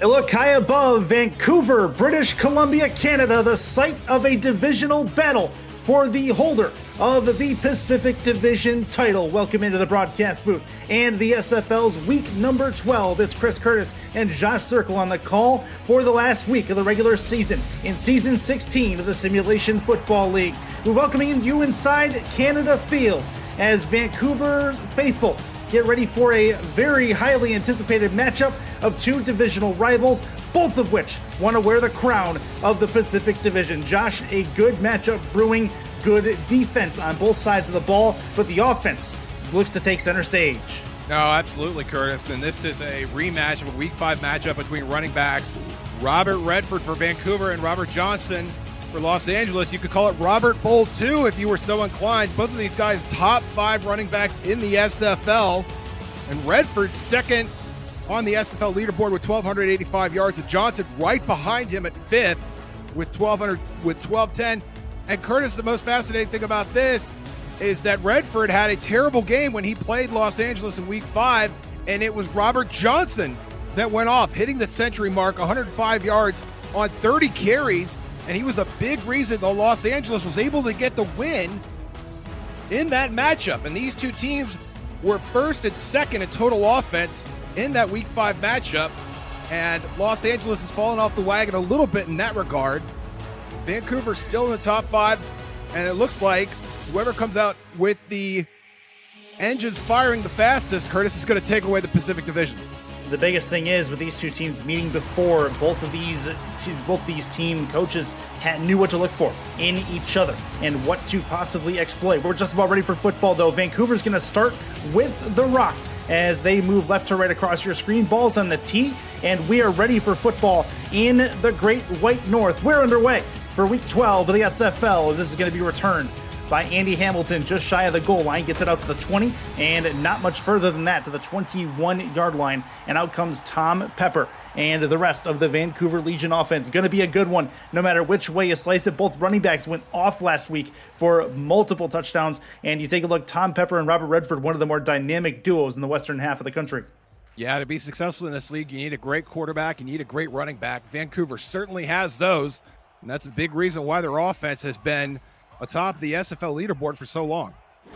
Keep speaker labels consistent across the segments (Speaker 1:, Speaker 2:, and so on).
Speaker 1: They look high above Vancouver, British Columbia, Canada, the site of a divisional battle for the holder of the Pacific Division title. Welcome into the broadcast booth and the SFL's week number 12. It's Chris Curtis and Josh Circle on the call for the last week of the regular season in season 16 of the Simulation Football League. We're welcoming you inside Canada Field as Vancouver's faithful get ready for a very highly anticipated matchup of two divisional rivals, both of which want to wear the crown of the Pacific Division. Josh, a good matchup brewing, good defense on both sides of the ball, but the offense looks to take center stage.
Speaker 2: No, absolutely, Curtis. And this is a rematch of a Week 5 matchup between running backs Robert Redford for Vancouver and Robert Johnson for Los Angeles. You could call it Robert Bowl 2 if you were so inclined. Both of these guys top 5 running backs in the SFL. And Redford second on the SFL leaderboard with 1,285 yards. And Johnson right behind him at 5th with 1,210. And Curtis, the most fascinating thing about this is that Redford had a terrible game when he played Los Angeles in Week 5, and it was Robert Johnson that went off, hitting the century mark, 105 yards on 30 carries. And he was a big reason that Los Angeles was able to get the win in that matchup. And these two teams were first and second in total offense in that Week 5 matchup. And Los Angeles has fallen off the wagon a little bit in that regard. Vancouver's still in the top 5. And it looks like whoever comes out with the engines firing the fastest, Curtis, is going to take away the Pacific Division.
Speaker 1: The biggest thing is with these two teams meeting before, both these team coaches knew what to look for in each other and what to possibly exploit. We're just about ready for football, though. Vancouver's going to start with the rock as they move left to right across your screen. Ball's on the tee, and we are ready for football in the Great White North. We're underway for Week 12 of the SFL, as this is going to be returned by Andy Hamilton just shy of the goal line, gets it out to the 20, and not much further than that to the 21-yard line, and out comes Tom Pepper and the rest of the Vancouver Legion offense. Going to be a good one no matter which way you slice it. Both running backs went off last week for multiple touchdowns, and you take a look, Tom Pepper and Robert Redford, one of the more dynamic duos in the western half of the country.
Speaker 2: Yeah, to be successful in this league, you need a great quarterback, you need a great running back. Vancouver certainly has those, and that's a big reason why their offense has been atop the SFL leaderboard for so long.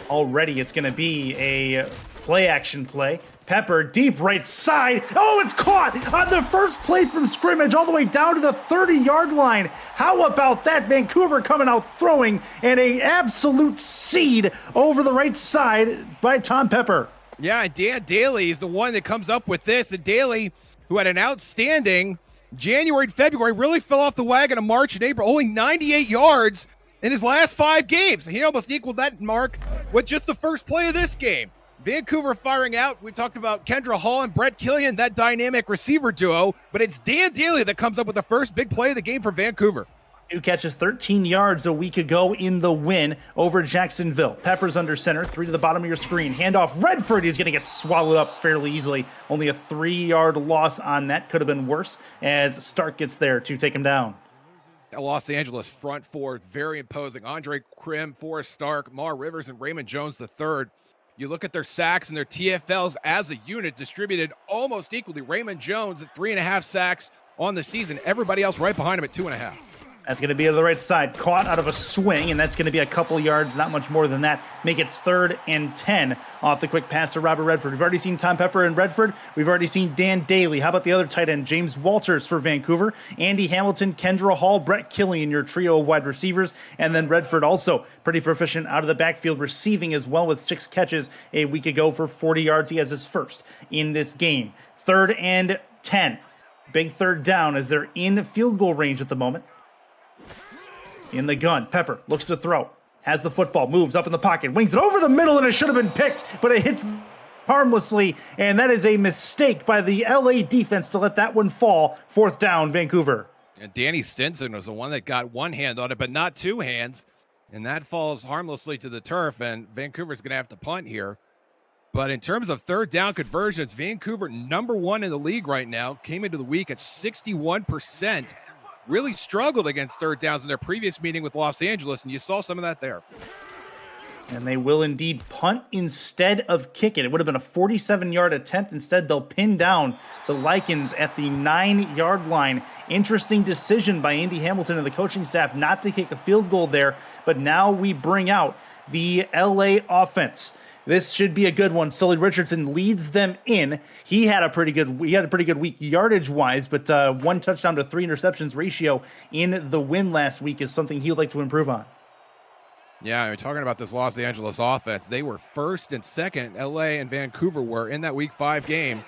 Speaker 1: Already it's going to be a play-action play. Pepper, deep right side. Oh, it's caught on the first play from scrimmage all the way down to the 30-yard line. How about that? Vancouver coming out throwing, and an absolute seed over the right side by Tom Pepper.
Speaker 2: Yeah, Dan Daly is the one that comes up with this. And Daly, who had an outstanding January and February, really fell off the wagon in March and April. Only 98 yards in his last 5 games. He almost equaled that mark with just the first play of this game. Vancouver firing out. We talked about Kendra Hall and Brett Killian, that dynamic receiver duo, but it's Dan Daly that comes up with the first big play of the game for Vancouver.
Speaker 1: 2 catches, 13 yards a week ago in the win over Jacksonville. Pepper's under center, 3 to the bottom of your screen. Handoff, Redford, he's going to get swallowed up fairly easily. Only a 3-yard loss on that. Could have been worse as Stark gets there to take him down.
Speaker 2: Los Angeles front four, very imposing. Andre Krim, Forrest Stark, Mar Rivers, and Raymond Jones III. You look at their sacks and their TFLs as a unit distributed almost equally. Raymond Jones at 3.5 sacks on the season. Everybody else right behind him at 2.5.
Speaker 1: That's going to be to the right side, caught out of a swing, and that's going to be a couple yards, not much more than that. Make it 3rd and 10 off the quick pass to Robert Redford. We've already seen Tom Pepper and Redford. We've already seen Dan Daly. How about the other tight end, James Walters for Vancouver? Andy Hamilton, Kendra Hall, Brett Killian, your trio of wide receivers. And then Redford also pretty proficient out of the backfield, receiving as well with 6 catches a week ago for 40 yards. He has his first in this game. 3rd and 10. Big third down as they're in field goal range at the moment. In the gun, Pepper looks to throw, has the football, moves up in the pocket, wings it over the middle, and it should have been picked, but it hits harmlessly, and that is a mistake by the LA defense to let that one fall. 4th down, Vancouver.
Speaker 2: And Danny Stinson was the one that got one hand on it, but not 2 hands, and that falls harmlessly to the turf, and Vancouver's going to have to punt here. But in terms of 3rd down conversions, Vancouver, number 1 in the league right now, came into the week at 61%. Really struggled against 3rd downs in their previous meeting with Los Angeles, and you saw some of that there.
Speaker 1: And they will indeed punt instead of kick it. It would have been a 47-yard attempt. Instead, they'll pin down the Lycans at the 9-yard line. Interesting decision by Andy Hamilton and the coaching staff not to kick a field goal there. But now we bring out the LA offense. This should be a good one. Sully Richardson leads them in. He had a pretty good week yardage-wise, but 1 touchdown to 3 interceptions ratio in the win last week is something he would like to improve on.
Speaker 2: Yeah, we're talking about this Los Angeles offense. They were first and second. LA and Vancouver were in that Week 5 game.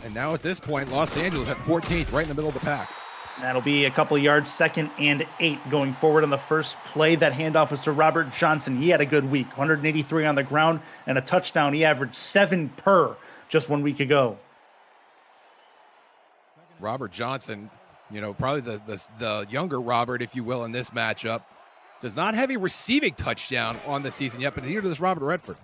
Speaker 2: And now at this point, Los Angeles at 14th, right in the middle of the pack.
Speaker 1: That'll be a couple of yards, 2nd and 8 going forward on the first play. That handoff was to Robert Johnson. He had a good week, 183 on the ground and a touchdown. He averaged 7 per just 1 week ago.
Speaker 2: Robert Johnson, probably the younger Robert, if you will, in this matchup. Does not have a receiving touchdown on the season yet, but here to this Robert Redford.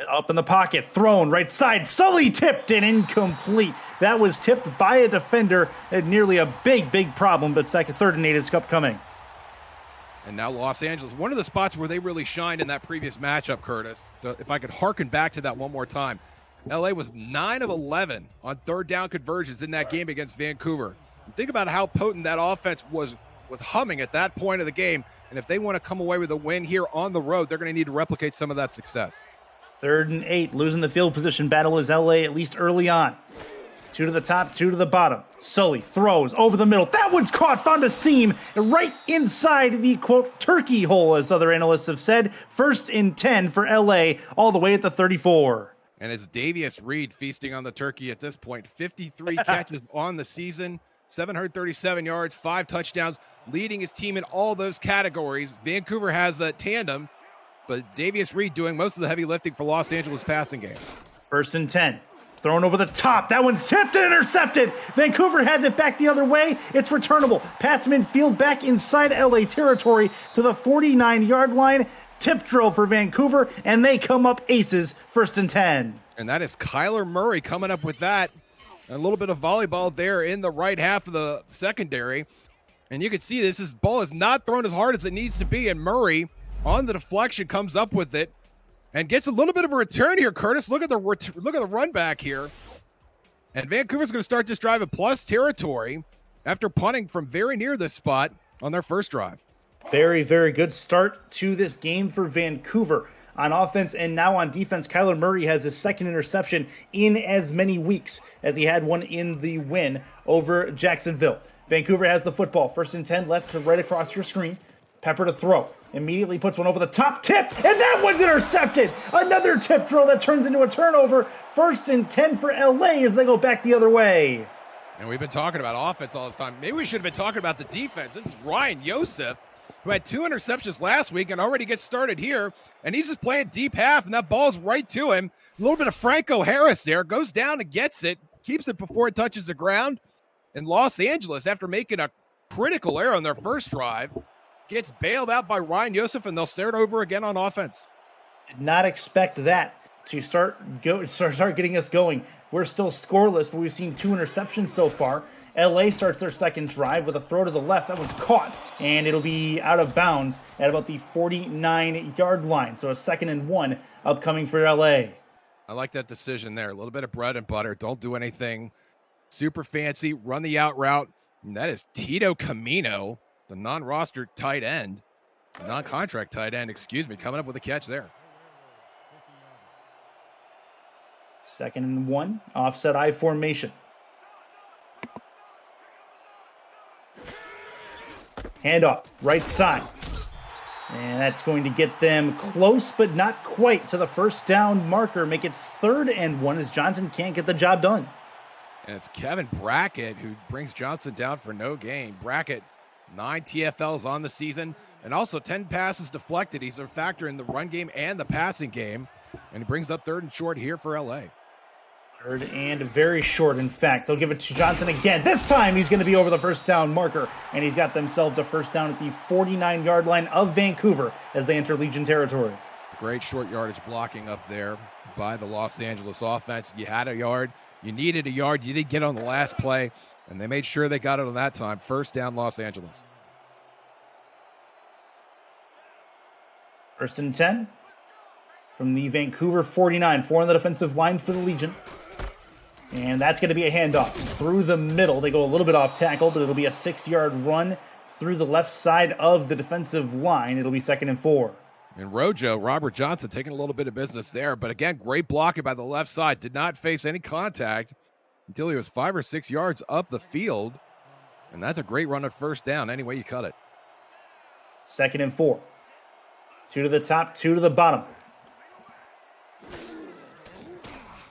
Speaker 1: Up in the pocket, thrown right side. Sully tipped and incomplete. That was tipped by a defender. Nearly a big problem, but 3rd and 8 is upcoming.
Speaker 2: And now Los Angeles, one of the spots where they really shined in that previous matchup, Curtis. If I could harken back to that one more time. LA was 9 of 11 on 3rd down conversions in that game against Vancouver. Think about how potent that offense was humming at that point of the game. And if they want to come away with a win here on the road, they're going to need to replicate some of that success.
Speaker 1: 3rd and 8, losing the field position battle is LA, at least early on. 2 to the top, 2 to the bottom. Sully throws over the middle. That one's caught, found a seam right inside the, quote, turkey hole, as other analysts have said. 1st and 10 for LA, all the way at the 34.
Speaker 2: And it's Davius Reed feasting on the turkey at this point. 53 catches on the season. 737 yards, 5 touchdowns, leading his team in all those categories. Vancouver has a tandem, but Davius Reed doing most of the heavy lifting for Los Angeles passing game.
Speaker 1: 1st and 10, thrown over the top. That one's tipped and intercepted. Vancouver has it back the other way. It's returnable. Past midfield, back inside LA territory to the 49-yard line. Tip drill for Vancouver, and they come up aces. 1st and 10.
Speaker 2: And that is Kyler Murray coming up with that. A little bit of volleyball there in the right half of the secondary. And you can see this ball is not thrown as hard as it needs to be. And Murray, on the deflection, comes up with it and gets a little bit of a return here, Curtis. Look at the run back here. And Vancouver's going to start this drive in plus territory after punting from very near this spot on their first drive.
Speaker 1: Very, very good start to this game for Vancouver. On offense and now on defense, Kyler Murray has his 2nd interception in as many weeks as he had one in the win over Jacksonville. Vancouver has the football. 1st and 10, left to right across your screen. Pepper to throw. Immediately puts one over the top. Tip! And that one's intercepted! Another tip drill that turns into a turnover. 1st and 10 for LA as they go back the other way.
Speaker 2: And we've been talking about offense all this time. Maybe we should have been talking about the defense. This is Ryan Yosef, who had 2 interceptions last week and already gets started here. And he's just playing deep half, and that ball's right to him. A little bit of Franco Harris there. Goes down and gets it. Keeps it before it touches the ground. And Los Angeles, after making a critical error on their first drive, gets bailed out by Ryan Yosef, and they'll start over again on offense.
Speaker 1: Did not expect that to start getting us going. We're still scoreless, but we've seen 2 interceptions so far. LA starts their 2nd drive with a throw to the left. That one's caught, and it'll be out of bounds at about the 49-yard line. So a 2nd and 1 upcoming for LA.
Speaker 2: I like that decision there. A little bit of bread and butter. Don't do anything super fancy. Run the out route. And that is Tito Camino, the non-roster tight end. Non-contract tight end, coming up with a catch there.
Speaker 1: 2nd and 1, offset I formation. Handoff, right side. And that's going to get them close, but not quite to the 1st down marker. Make it 3rd and 1 as Johnson can't get the job done.
Speaker 2: And it's Kevin Brackett who brings Johnson down for no gain. Brackett, 9 TFLs on the season, and also 10 passes deflected. He's a factor in the run game and the passing game. And he brings up 3rd and short here for LA.
Speaker 1: 3rd and very short, in fact. They'll give it to Johnson again. This time he's going to be over the 1st down marker, and he's got themselves a 1st down at the 49-yard line of Vancouver as they enter Legion territory.
Speaker 2: Great short yardage blocking up there by the Los Angeles offense. You had a yard. You needed a yard. You did get on the last play, and they made sure they got it on that time. 1st down, Los Angeles.
Speaker 1: 1st and 10. from the Vancouver 49. 4 on the defensive line for the Legion. And that's going to be a handoff through the middle. They go a little bit off tackle, but it'll be a 6-yard run through the left side of the defensive line. It'll be 2nd and 4.
Speaker 2: And Rojo, Robert Johnson, taking a little bit of business there. But again, great blocking by the left side. Did not face any contact until he was 5 or 6 yards up the field. And that's a great run at first down, any way you cut it.
Speaker 1: 2nd and 4. 2 to the top, 2 to the bottom.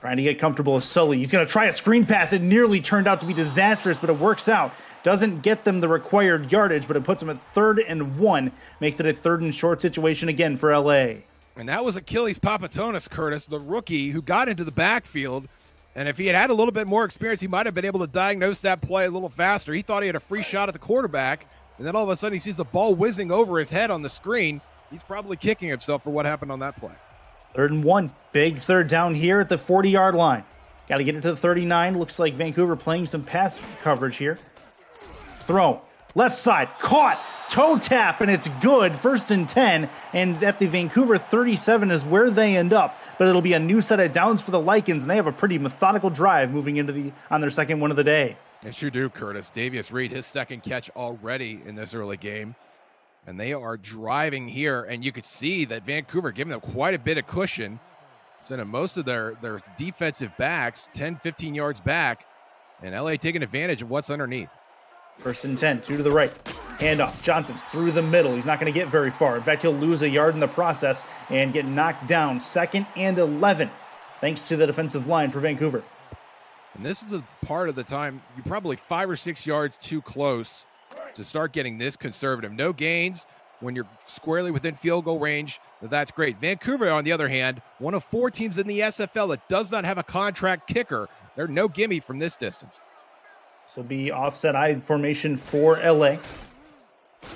Speaker 1: Trying to get comfortable with Sully. He's going to try a screen pass. It nearly turned out to be disastrous, but it works out. Doesn't get them the required yardage, but it puts them at 3rd and 1. Makes it a 3rd and short situation again for LA.
Speaker 2: And that was Achilles Papatonis, Curtis, the rookie who got into the backfield. And if he had a little bit more experience, he might have been able to diagnose that play a little faster. He thought he had a free shot at the quarterback, and then all of a sudden he sees the ball whizzing over his head on the screen. He's probably kicking himself for what happened on that play.
Speaker 1: 3rd and 1. Big 3rd down here at the 40-yard line. Got to get it to the 39. Looks like Vancouver playing some pass coverage here. Throw. Left side. Caught. Toe tap, and it's good. 1st and 10. And at the Vancouver 37 is where they end up. But it'll be a new set of downs for the Lycans, and they have a pretty methodical drive moving into on their 2nd one of the day.
Speaker 2: They sure do, Curtis. Davius Reed, his 2nd catch already in this early game. And they are driving here, and you could see that Vancouver giving them quite a bit of cushion, sending most of their defensive backs 10, 15 yards back, and LA taking advantage of what's underneath.
Speaker 1: 1st and 10, 2 to the right. Handoff. Johnson through the middle. He's not going to get very far. In fact, he'll lose a yard in the process and get knocked down. 2nd and 11, thanks to the defensive line for Vancouver.
Speaker 2: And this is a part of the time you're probably 5 or 6 yards too close to start getting this conservative. No gains when you're squarely within field goal range. That's great. Vancouver, on the other hand, one of 4 teams in the SFL that does not have a contract kicker. They're no gimme from this distance.
Speaker 1: This will be offset I formation for LA.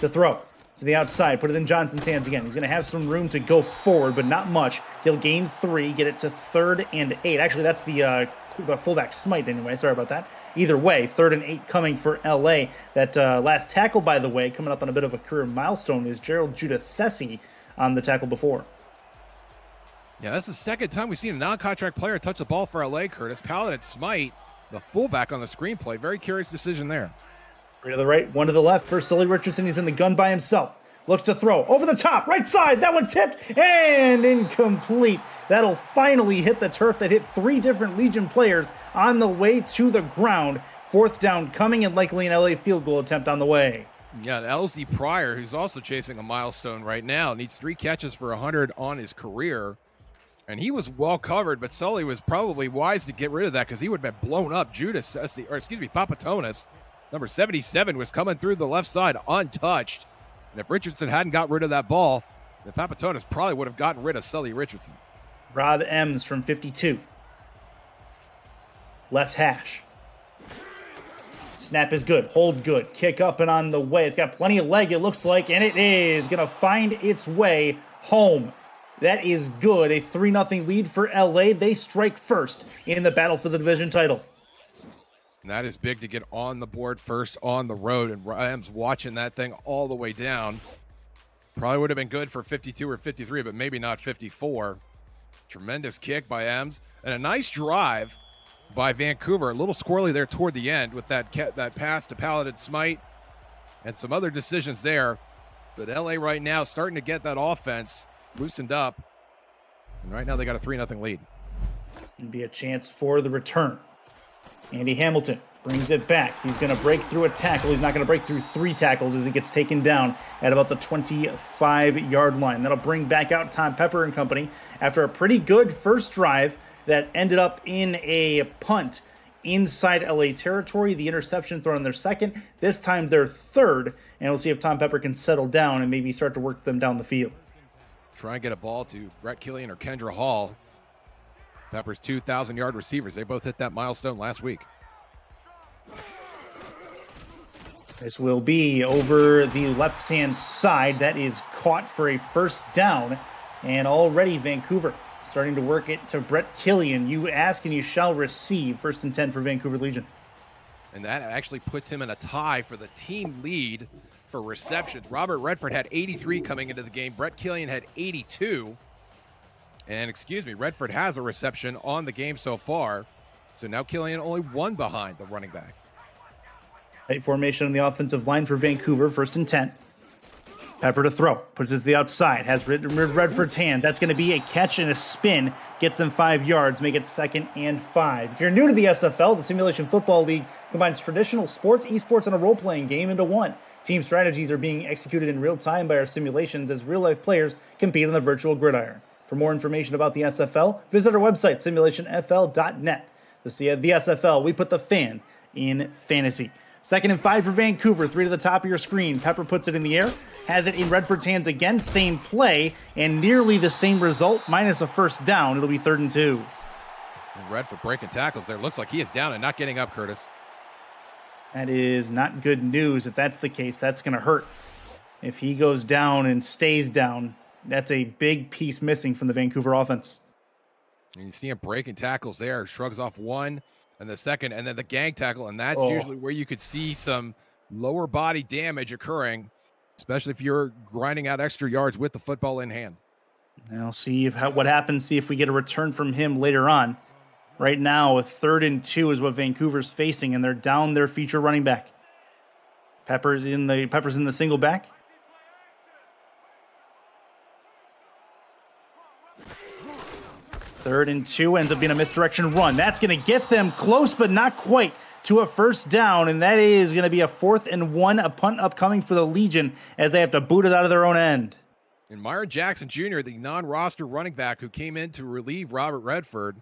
Speaker 1: To throw to the outside, put it in Johnson's hands again. He's going to have some room to go forward, but not much. He'll gain 3, get it to 3rd and 8. Actually, that's the fullback smite anyway. Sorry about that. Either way, 3rd and 8 coming for LA. That last tackle, by the way, coming up on a bit of a career milestone, is Gerald Judasesi on the tackle before.
Speaker 2: Yeah, that's the 2nd time we've seen a non-contract player touch the ball for LA, Curtis. Paladin Smite, the fullback on the screenplay. Very curious decision there.
Speaker 1: 3 to the right, 1 to the left. For Sully Richardson, he's in the gun by himself. Looks to throw. Over the top, right side. That one's tipped and incomplete. That'll finally hit the turf. That hit 3 different Legion players on the way to the ground. 4th down coming and likely an LA field goal attempt on the way.
Speaker 2: Yeah, LZ Pryor, who's also chasing a milestone right now, needs 3 catches for 100 on his career. And he was well covered, but Sully was probably wise to get rid of that because he would have been blown up. Papatonis, number 77, was coming through the left side untouched. And if Richardson hadn't got rid of that ball, then Papatonis probably would have gotten rid of Sully Richardson.
Speaker 1: Rob Ems from 52. Left hash. Snap is good. Hold good. Kick up and on the way. It's got plenty of leg, it looks like, and it is going to find its way home. That is good. A 3-0 lead for LA. They strike first in the battle for the division title.
Speaker 2: And that is big to get on the board first on the road. And Rams watching that thing all the way down. Probably would have been good for 52 or 53, but maybe not 54. Tremendous kick by Ems. And a nice drive by Vancouver. A little squirrely there toward the end with that pass to Paladin Smite and some other decisions there. But LA right now starting to get that offense loosened up. And right now they got a 3-0 lead.
Speaker 1: It'd be a chance for the return. Andy Hamilton brings it back. He's going to break through a tackle. He's not going to break through 3 tackles as he gets taken down at about the 25-yard line. That'll bring back out Tom Pepper and company after a pretty good first drive that ended up in a punt inside LA territory. The interception thrown on their 2nd, this time their 3rd, and we'll see if Tom Pepper can settle down and maybe start to work them down the field.
Speaker 2: Try and get a ball to Brett Killian or Kendra Hall. Pepper's 2,000-yard receivers. They both hit that milestone last week.
Speaker 1: This will be over the left-hand side. That is caught for a 1st down. And already Vancouver starting to work it to Brett Killian. You ask and you shall receive. 1st and 10 for Vancouver Legion.
Speaker 2: And that actually puts him in a tie for the team lead for receptions. Robert Redford had 83 coming into the game. Brett Killian had 82. And excuse me, Redford has a reception on the game so far. So now Killian only one behind the running back.
Speaker 1: Tight formation on the offensive line for Vancouver, 1st and 10. Pepper to throw, puts it to the outside, has Redford's hand. That's going to be a catch and a spin, gets them 5 yards, make it 2nd and 5. If you're new to the SFL, the Simulation Football League combines traditional sports, esports, and a role-playing game into one. Team strategies are being executed in real time by our simulations as real-life players compete on the virtual gridiron. For more information about the SFL, visit our website, simulationfl.net. The SFL, we put the fan in fantasy. 2nd and 5 for Vancouver, 3 to the top of your screen. Pepper puts it in the air, has it in Redford's hands again, same play, and nearly the same result, minus a 1st down. It'll be 3rd and 2.
Speaker 2: And Redford breaking tackles there. Looks like he is down and not getting up, Curtis.
Speaker 1: That is not good news. If that's the case, that's going to hurt. If he goes down and stays down, that's a big piece missing from the Vancouver offense.
Speaker 2: And you see him breaking tackles there, shrugs off one and the second, and then the gang tackle, and that's usually where you could see some lower body damage occurring, especially if you're grinding out extra yards with the football in hand.
Speaker 1: And I'll see what happens, see if we get a return from him later on. Right now, a 3rd and 2 is what Vancouver's facing, and they're down their feature running back. Pepper's in the single back. Third and 2 ends up being a misdirection run. That's going to get them close, but not quite to a 1st down, and that is going to be a 4th and 1, a punt upcoming for the Legion as they have to boot it out of their own end.
Speaker 2: And Myron Jackson Jr., the non-roster running back who came in to relieve Robert Redford.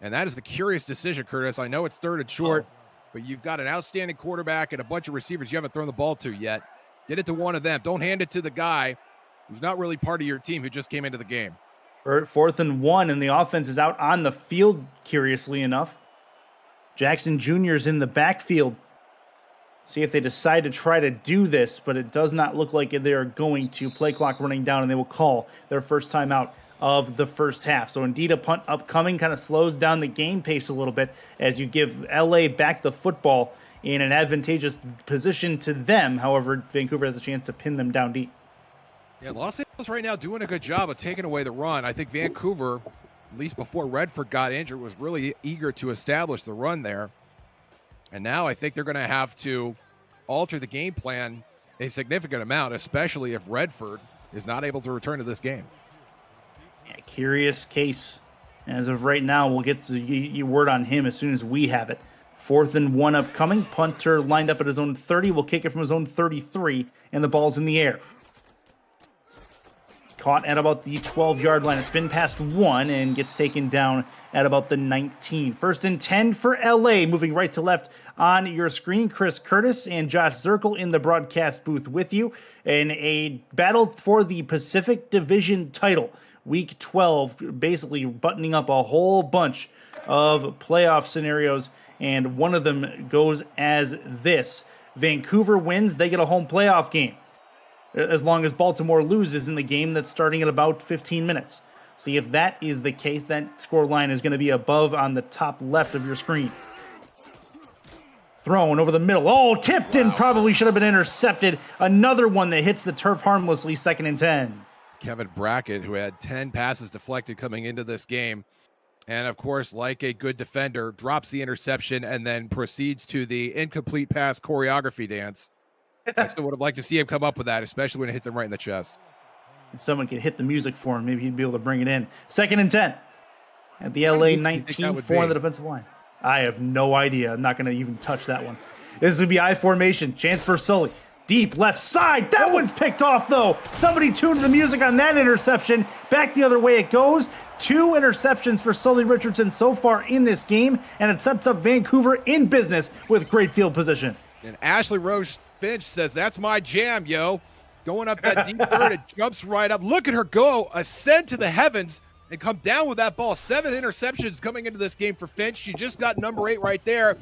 Speaker 2: And that is the curious decision, Curtis. I know it's 3rd and short, but you've got an outstanding quarterback and a bunch of receivers you haven't thrown the ball to yet. Get it to one of them. Don't hand it to the guy who's not really part of your team who just came into the game.
Speaker 1: 4th and 1, and the offense is out on the field, curiously enough. Jackson Jr. is in the backfield. See if they decide to try to do this, but it does not look like they're going to. Play clock running down, and they will call their first timeout of the first half. So indeed, a punt upcoming kind of slows down the game pace a little bit as you give LA back the football in an advantageous position to them. However, Vancouver has a chance to pin them down deep.
Speaker 2: Yeah, Los Angeles right now doing a good job of taking away the run. I think Vancouver, at least before Redford got injured, was really eager to establish the run there. And now I think they're going to have to alter the game plan a significant amount, especially if Redford is not able to return to this game.
Speaker 1: Yeah, curious case. As of right now, we'll get to your word on him as soon as we have it. 4th and 1 upcoming. Punter lined up at his own 30. Will kick it from his own 33, and the ball's in the air. Caught at about the 12-yard line. It's been past 1 and gets taken down at about the 19. 1st and 10 for LA. Moving right to left on your screen, Chris Curtis and Josh Zirkle in the broadcast booth with you in a battle for the Pacific Division title. Week 12, basically buttoning up a whole bunch of playoff scenarios, and one of them goes as this. Vancouver wins, they get a home playoff game. As long as Baltimore loses in the game that's starting in about 15 minutes. See, if that is the case, that score line is going to be above on the top left of your screen. Thrown over the middle. Oh, tipped and probably should have been intercepted. Another one that hits the turf harmlessly, 2nd and 10.
Speaker 2: Kevin Brackett, who had 10 passes deflected coming into this game. And, of course, like a good defender, drops the interception and then proceeds to the incomplete pass choreography dance. I still would have liked to see him come up with that, especially when it hits him right in the chest.
Speaker 1: If someone could hit the music for him, maybe he'd be able to bring it in. 2nd and 10 at the LA 19 for the defensive line. I have no idea. I'm not going to even touch that one. This is going to be I formation. Chance for Sully. Deep left side. That one's picked off, though. Somebody tuned the music on that interception. Back the other way it goes. 2 interceptions for Sully Richardson so far in this game, and it sets up Vancouver in business with great field position.
Speaker 2: And Ashley Rose Finch says, that's my jam, yo. Going up that deep third, it jumps right up. Look at her go, ascend to the heavens, and come down with that ball. 7 interceptions coming into this game for Finch. She just got number 8 right there.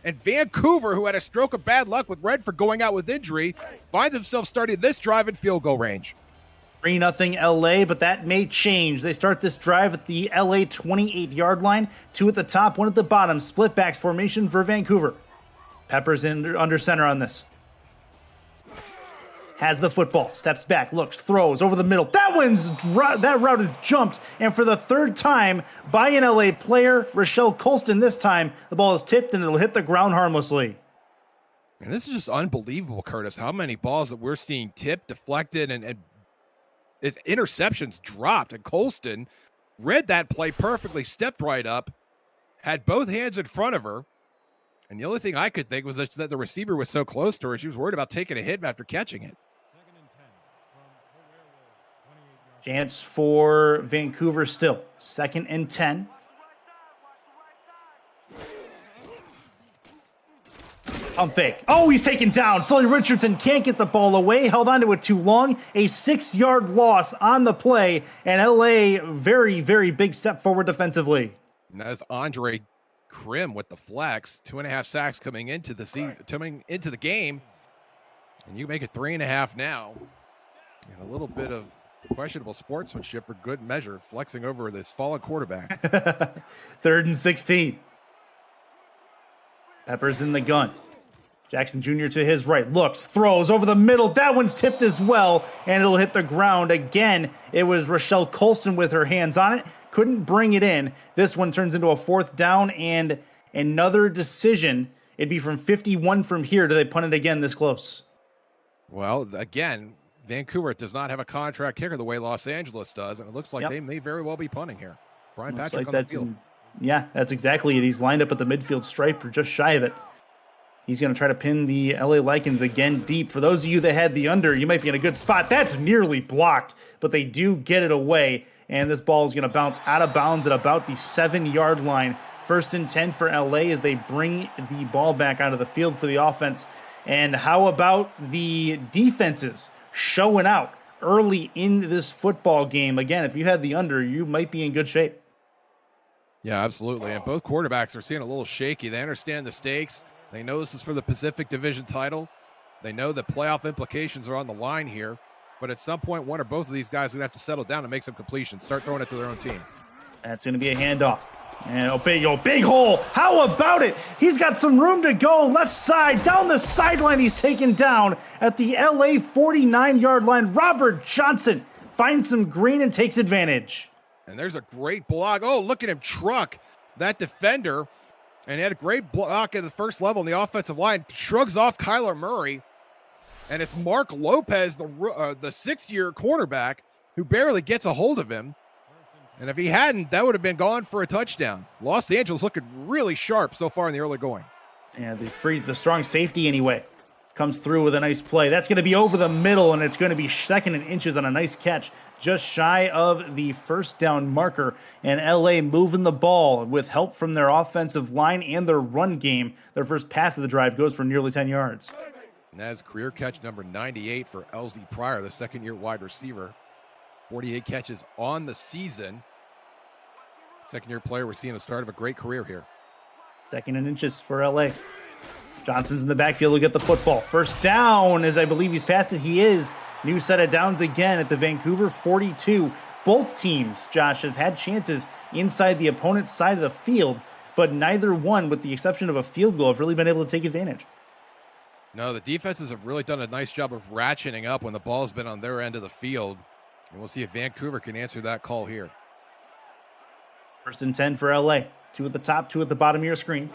Speaker 2: And Vancouver, who had a stroke of bad luck with Redford going out with injury, finds himself starting this drive in field goal range.
Speaker 1: 3-0 LA, but that may change. They start this drive at the LA 28-yard line. 2 at the top, 1 at the bottom. Split backs formation for Vancouver. Pepper's in under center on this. has the football, steps back, looks, throws over the middle. That route is jumped, and for the third time by an LA player, Rochelle Colston. This time, the ball is tipped and it'll hit the ground harmlessly.
Speaker 2: And this is just unbelievable, Curtis, how many balls that we're seeing tipped, deflected, and his interceptions dropped. And Colston read that play perfectly, stepped right up, had both hands in front of her. And the only thing I could think was that the receiver was so close to her, she was worried about taking a hit after catching it.
Speaker 1: Chance for Vancouver still. 2nd and 10. Pump fake. Oh, he's taken down. Sully Richardson can't get the ball away. Held onto it too long. A 6-yard loss on the play. And LA, very, very big step forward defensively.
Speaker 2: And that is Andre Krim with the flex. 2.5 sacks coming into the game. And you make it 3.5 now. And a little bit of questionable sportsmanship for good measure, flexing over this fallen quarterback.
Speaker 1: 3rd and 16. Peppers in the gun. Jackson Jr. to his right, looks, throws over the middle. That one's tipped as well, and it'll hit the ground. Again, it was Rochelle Colston with her hands on it. Couldn't bring it in. This one turns into a 4th down and another decision. It'd be from 51 from here. Do they punt it again this close?
Speaker 2: Well, again, Vancouver does not have a contract kicker the way Los Angeles does, and it looks like they may very well be punting here. Brian Patrick on the field.
Speaker 1: Yeah, that's exactly it. He's lined up at the midfield stripe or just shy of it. He's going to try to pin the LA Lycans again deep. For those of you that had the under, you might be in a good spot. That's nearly blocked, but they do get it away, and this ball is going to bounce out of bounds at about the 7-yard line. 1st and 10 for LA as they bring the ball back out of the field for the offense. And how about the defenses showing out early in this football game? Again, if you had the under, you might be in good shape.
Speaker 2: Yeah, absolutely. And both quarterbacks are seeing a little shaky. They understand the stakes. They know this is for the Pacific Division title. They know the playoff implications are on the line here. But at some point, one or both of these guys are going to have to settle down and make some completions, start throwing it to their own team. That's
Speaker 1: going to be a handoff. And big hole. How about it? He's got some room to go. Left side, down the sideline. He's taken down at the LA 49-yard line. Robert Johnson finds some green and takes advantage.
Speaker 2: And there's a great block. Oh, look at him truck that defender. And he had a great block at the first level in the offensive line. Shrugs off Kyler Murray. And it's Mark Lopez, the 6th-year quarterback, who barely gets a hold of him. And if he hadn't, that would have been gone for a touchdown. Los Angeles looking really sharp so far in the early going.
Speaker 1: Yeah, the strong safety anyway comes through with a nice play. That's going to be over the middle, and it's going to be 2nd and inches on a nice catch, just shy of the 1st down marker. And LA moving the ball with help from their offensive line and their run game. Their first pass of the drive goes for nearly 10 yards.
Speaker 2: And that is career catch number 98 for Elsie Pryor, the 2nd-year wide receiver. 48 catches on the season. 2nd-year player. We're seeing the start of a great career here.
Speaker 1: 2nd and inches for LA. Johnson's in the backfield. Will get the football. 1st down, as I believe he's past it. He is. New set of downs again at the Vancouver 42. Both teams, Josh, have had chances inside the opponent's side of the field, but neither one, with the exception of a field goal, have really been able to take advantage.
Speaker 2: No, the defenses have really done a nice job of ratcheting up when the ball has been on their end of the field. And we'll see if Vancouver can answer that call here.
Speaker 1: 1st and 10 for LA. 2 at the top, 2 at the bottom of your screen.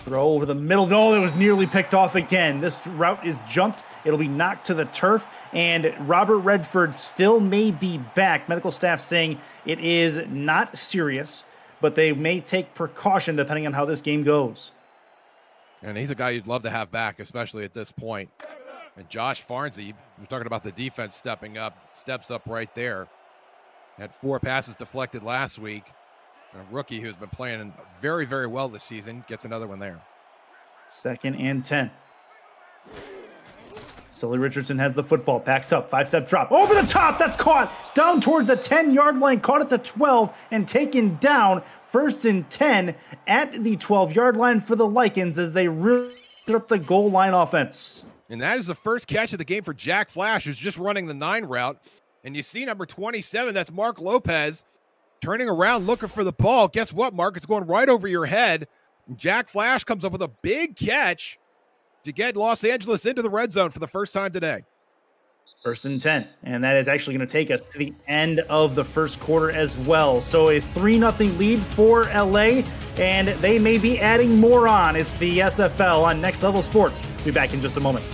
Speaker 1: Throw over the middle. No, it was nearly picked off again. This route is jumped. It'll be knocked to the turf, and Robert Redford still may be back. Medical staff saying it is not serious, but they may take precaution depending on how this game goes.
Speaker 2: And he's a guy you'd love to have back, especially at this point. And Josh Farnsey, we're talking about the defense stepping up, steps up right there. Had 4 passes deflected last week. A rookie who's been playing very, very well this season gets another one there.
Speaker 1: 2nd and 10. Sully Richardson has the football, backs up, 5-step drop, over the top, that's caught, down towards the 10-yard line, caught at the 12, and taken down. 1st and 10 at the 12-yard line for the Lycans as they rip up the goal line offense.
Speaker 2: And that is the first catch of the game for Jack Flash, who's just running the 9 route. And you see number 27, that's Mark Lopez, turning around looking for the ball. Guess what, Mark? It's going right over your head. Jack Flash comes up with a big catch to get Los Angeles into the red zone for the first time today.
Speaker 1: 1st and 10, and that is actually going to take us to the end of the first quarter as well. So a 3-0 lead for LA, and they may be adding more on. It's the SFL on Next Level Sports. Be back in just a moment.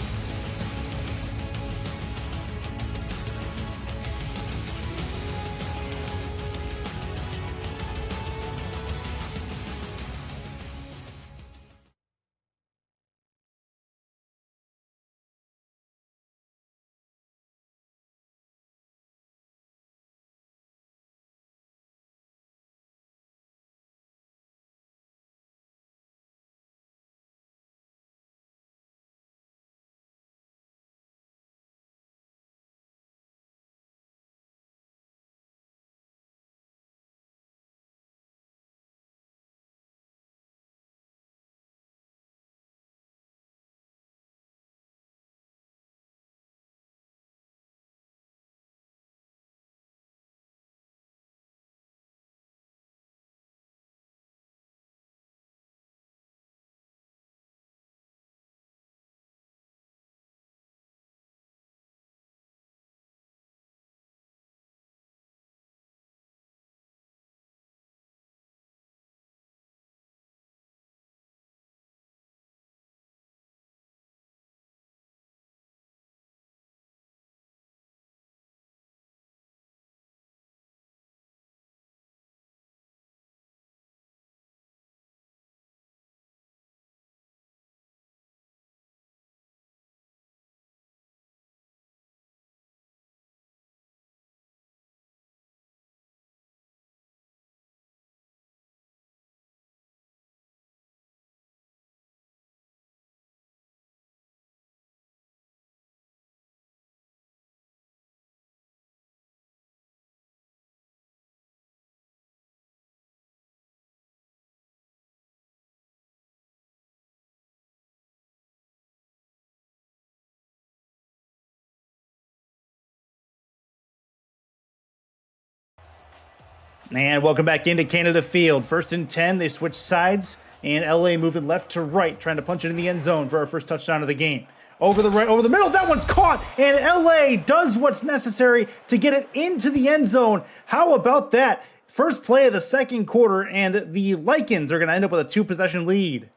Speaker 1: And welcome back into Canada Field. 1st and 10, they switch sides, and LA moving left to right, trying to punch it in the end zone for our first touchdown of the game. Over the right, over the middle, that one's caught, and LA does what's necessary to get it into the end zone. How about that? First play of the second quarter, and the Lycans are going to end up with a 2-possession lead.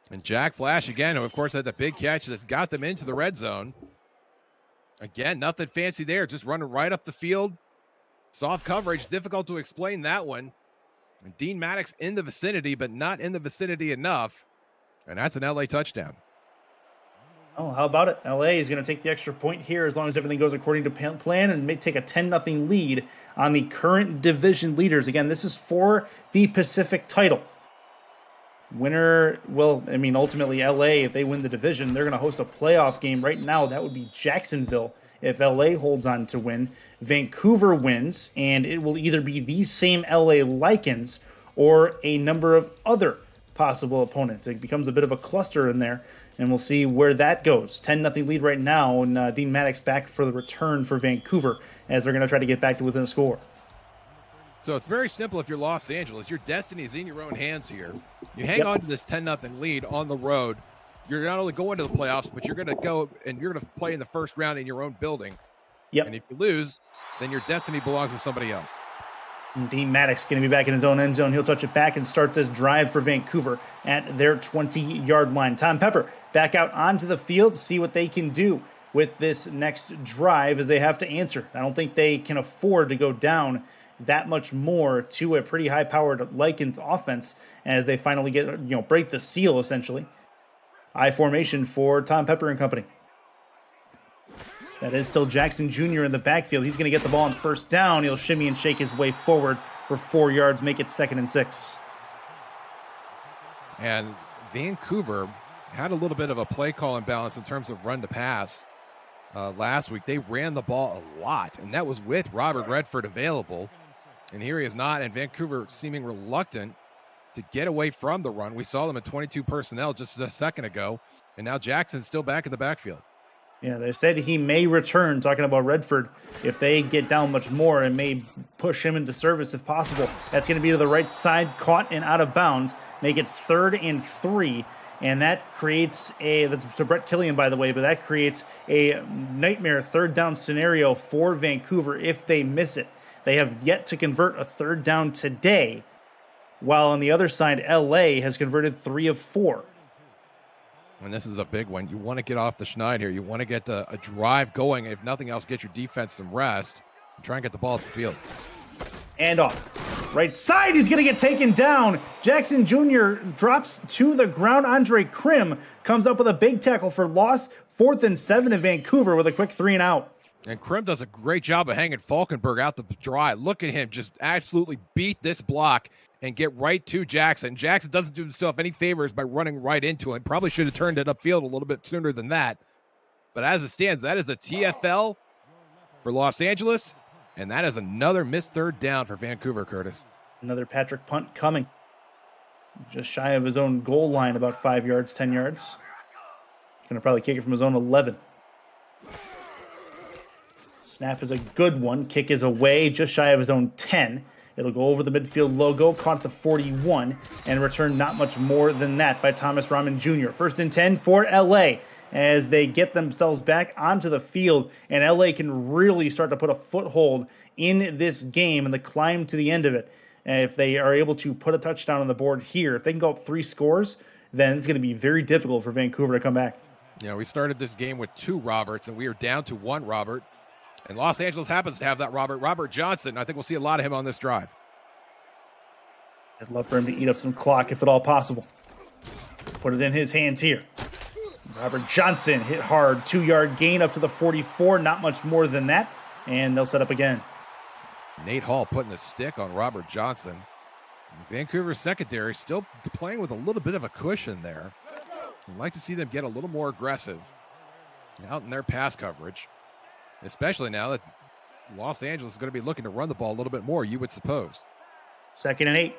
Speaker 2: And Jack Flash again, who of course had the big catch that got them into the red zone. Again, nothing fancy there, just running right up the field. Soft coverage, difficult to explain that one. And Dean Maddox in the vicinity, but not in the vicinity enough. And that's an LA touchdown.
Speaker 1: Oh, how about it? LA is going to take the extra point here as long as everything goes according to plan and may take a 10-0 lead on the current division leaders. Again, this is for the Pacific title. Winner, well, I mean, ultimately LA, if they win the division, they're going to host a playoff game. Right now, that would be Jacksonville if LA holds on to win. Vancouver wins, and it will either be these same LA Lycans or a number of other possible opponents. It becomes a bit of a cluster in there, and we'll see where that goes. 10-0 lead right now, and Dean Maddox back for the return for Vancouver as they're going to try to get back to within a score.
Speaker 2: So it's very simple if you're Los Angeles. Your destiny is in your own hands here. You hang on to this 10-0 lead on the road. You're not only going to the playoffs, but you're going to go and you're going to play in the first round in your own building.
Speaker 1: Yep.
Speaker 2: And if you lose, then your destiny belongs to somebody else.
Speaker 1: And Dean Maddox going to be back in his own end zone. He'll touch it back and start this drive for Vancouver at their 20-yard line. Tom Pepper back out onto the field to see what they can do with this next drive as they have to answer. I don't think they can afford to go down that much more to a pretty high-powered Lycans offense as they finally get, break the seal, essentially. I formation for Tom Pepper and company. That is still Jackson Jr. in the backfield. He's going to get the ball on first down. He'll shimmy and shake his way forward for 4 yards, make it 2nd and 6.
Speaker 2: And Vancouver had a little bit of a play call imbalance in terms of run to pass last week. They ran the ball a lot, and that was with Robert Redford available. And here he is not, and Vancouver seeming reluctant to get away from the run. We saw them at 22 personnel just a second ago, and now Jackson's still back in the backfield.
Speaker 1: Yeah, they said he may return, talking about Redford. If they get down much more and may push him into service if possible. That's going to be to the right side, caught and out of bounds. Make it 3rd and 3 And that creates that's to Brett Killian, by the way, but that creates a nightmare third down scenario for Vancouver if they miss it. They have yet to convert a third down today, while on the other side, LA has converted 3 of 4.
Speaker 2: And this is a big one. You want to get off the schneid here. You want to get a drive going. If nothing else, get your defense some rest and try and get the ball up the field.
Speaker 1: And off. Right side, he's going to get taken down. Jackson Jr. drops to the ground. Andre Krim comes up with a big tackle for loss. 4th and 7 in Vancouver with a quick 3 and out.
Speaker 2: And Krim does a great job of hanging Falkenberg out the dry. Look at him just absolutely beat this block and get right to Jackson. Jackson doesn't do himself any favors by running right into him. Probably should have turned it upfield a little bit sooner than that. But as it stands, that is a TFL for Los Angeles. And that is another missed third down for Vancouver, Curtis.
Speaker 1: Another Patrick punt coming. Just shy of his own goal line, about 5 yards, 10 yards. Going to probably kick it from his own 11. Snap is a good one. Kick is away, just shy of his own 10. It'll go over the midfield logo, caught the 41, and return not much more than that by Thomas Rahman Jr. 1st and 10 for LA as they get themselves back onto the field, and LA can really start to put a foothold in this game and the climb to the end of it. And if they are able to put a touchdown on the board here, if they can go up 3 scores, then it's going to be very difficult for Vancouver to come back.
Speaker 2: Yeah, we started this game with 2 Roberts, and we are down to 1 Robert. And Los Angeles happens to have that Robert Johnson. I think we'll see a lot of him on this drive.
Speaker 1: I'd love for him to eat up some clock if at all possible. Put it in his hands here. Robert Johnson hit hard, 2-yard gain up to the 44, not much more than that, and they'll set up again.
Speaker 2: Nate Hall putting the stick on Robert Johnson. Vancouver secondary still playing with a little bit of a cushion there. I'd like to see them get a little more aggressive out in their pass coverage, especially now that Los Angeles is going to be looking to run the ball a little bit more, you would suppose.
Speaker 1: 2nd and 8.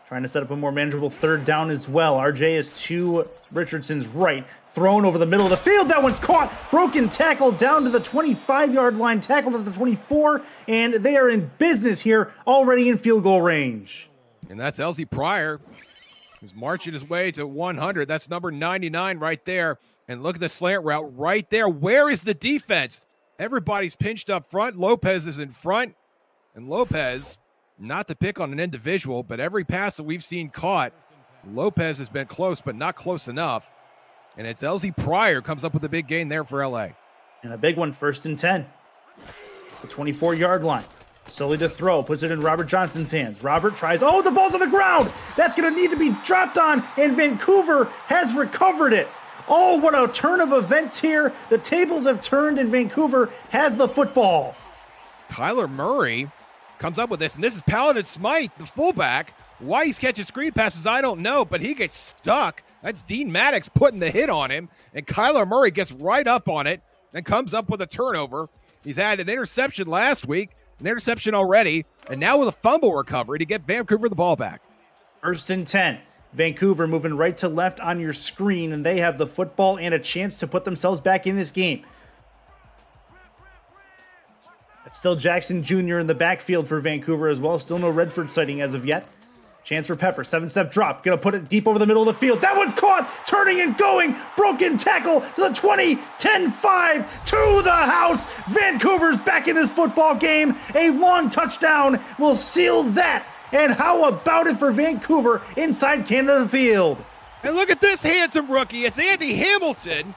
Speaker 1: Trying to set up a more manageable third down as well. RJ is to Richardson's right. Thrown over the middle of the field. That one's caught. Broken tackle down to the 25-yard line. Tackled at the 24. And they are in business here, already in field goal range.
Speaker 2: And that's Elsie Pryor. He's marching his way to 100. That's number 99 right there. And look at the slant route right there. Where is the defense? Everybody's pinched up front. Lopez is in front. And Lopez, not to pick on an individual, but every pass that we've seen caught, Lopez has been close, but not close enough. And it's Elsie Pryor comes up with a big gain there for LA.
Speaker 1: And a big one, 1st and 10. The 24-yard line. Slowly to throw, puts it in Robert Johnson's hands. Robert tries, the ball's on the ground! That's going to need to be dropped on, and Vancouver has recovered it. Oh, what a turn of events here. The tables have turned, and Vancouver has the football.
Speaker 2: Kyler Murray comes up with this, and this is Paladin Smythe, the fullback. Why he's catching screen passes, I don't know, but he gets stuck. That's Dean Maddox putting the hit on him, and Kyler Murray gets right up on it and comes up with a turnover. He's had an interception last week, an interception already, and now with a fumble recovery to get Vancouver the ball back. 1st
Speaker 1: and 10. Vancouver moving right to left on your screen, and they have the football and a chance to put themselves back in this game. It's still Jackson Jr. in the backfield for Vancouver as well. Still no Redford sighting as of yet. Chance for Pepper. 7-step drop. Gonna put it deep over the middle of the field. That one's caught. Turning and going. Broken tackle to the 20. 10-5 to the house. Vancouver's back in this football game. A long touchdown will seal that. And how about it for Vancouver inside Canada Field?
Speaker 2: And look at this handsome rookie. It's Andy Hamilton,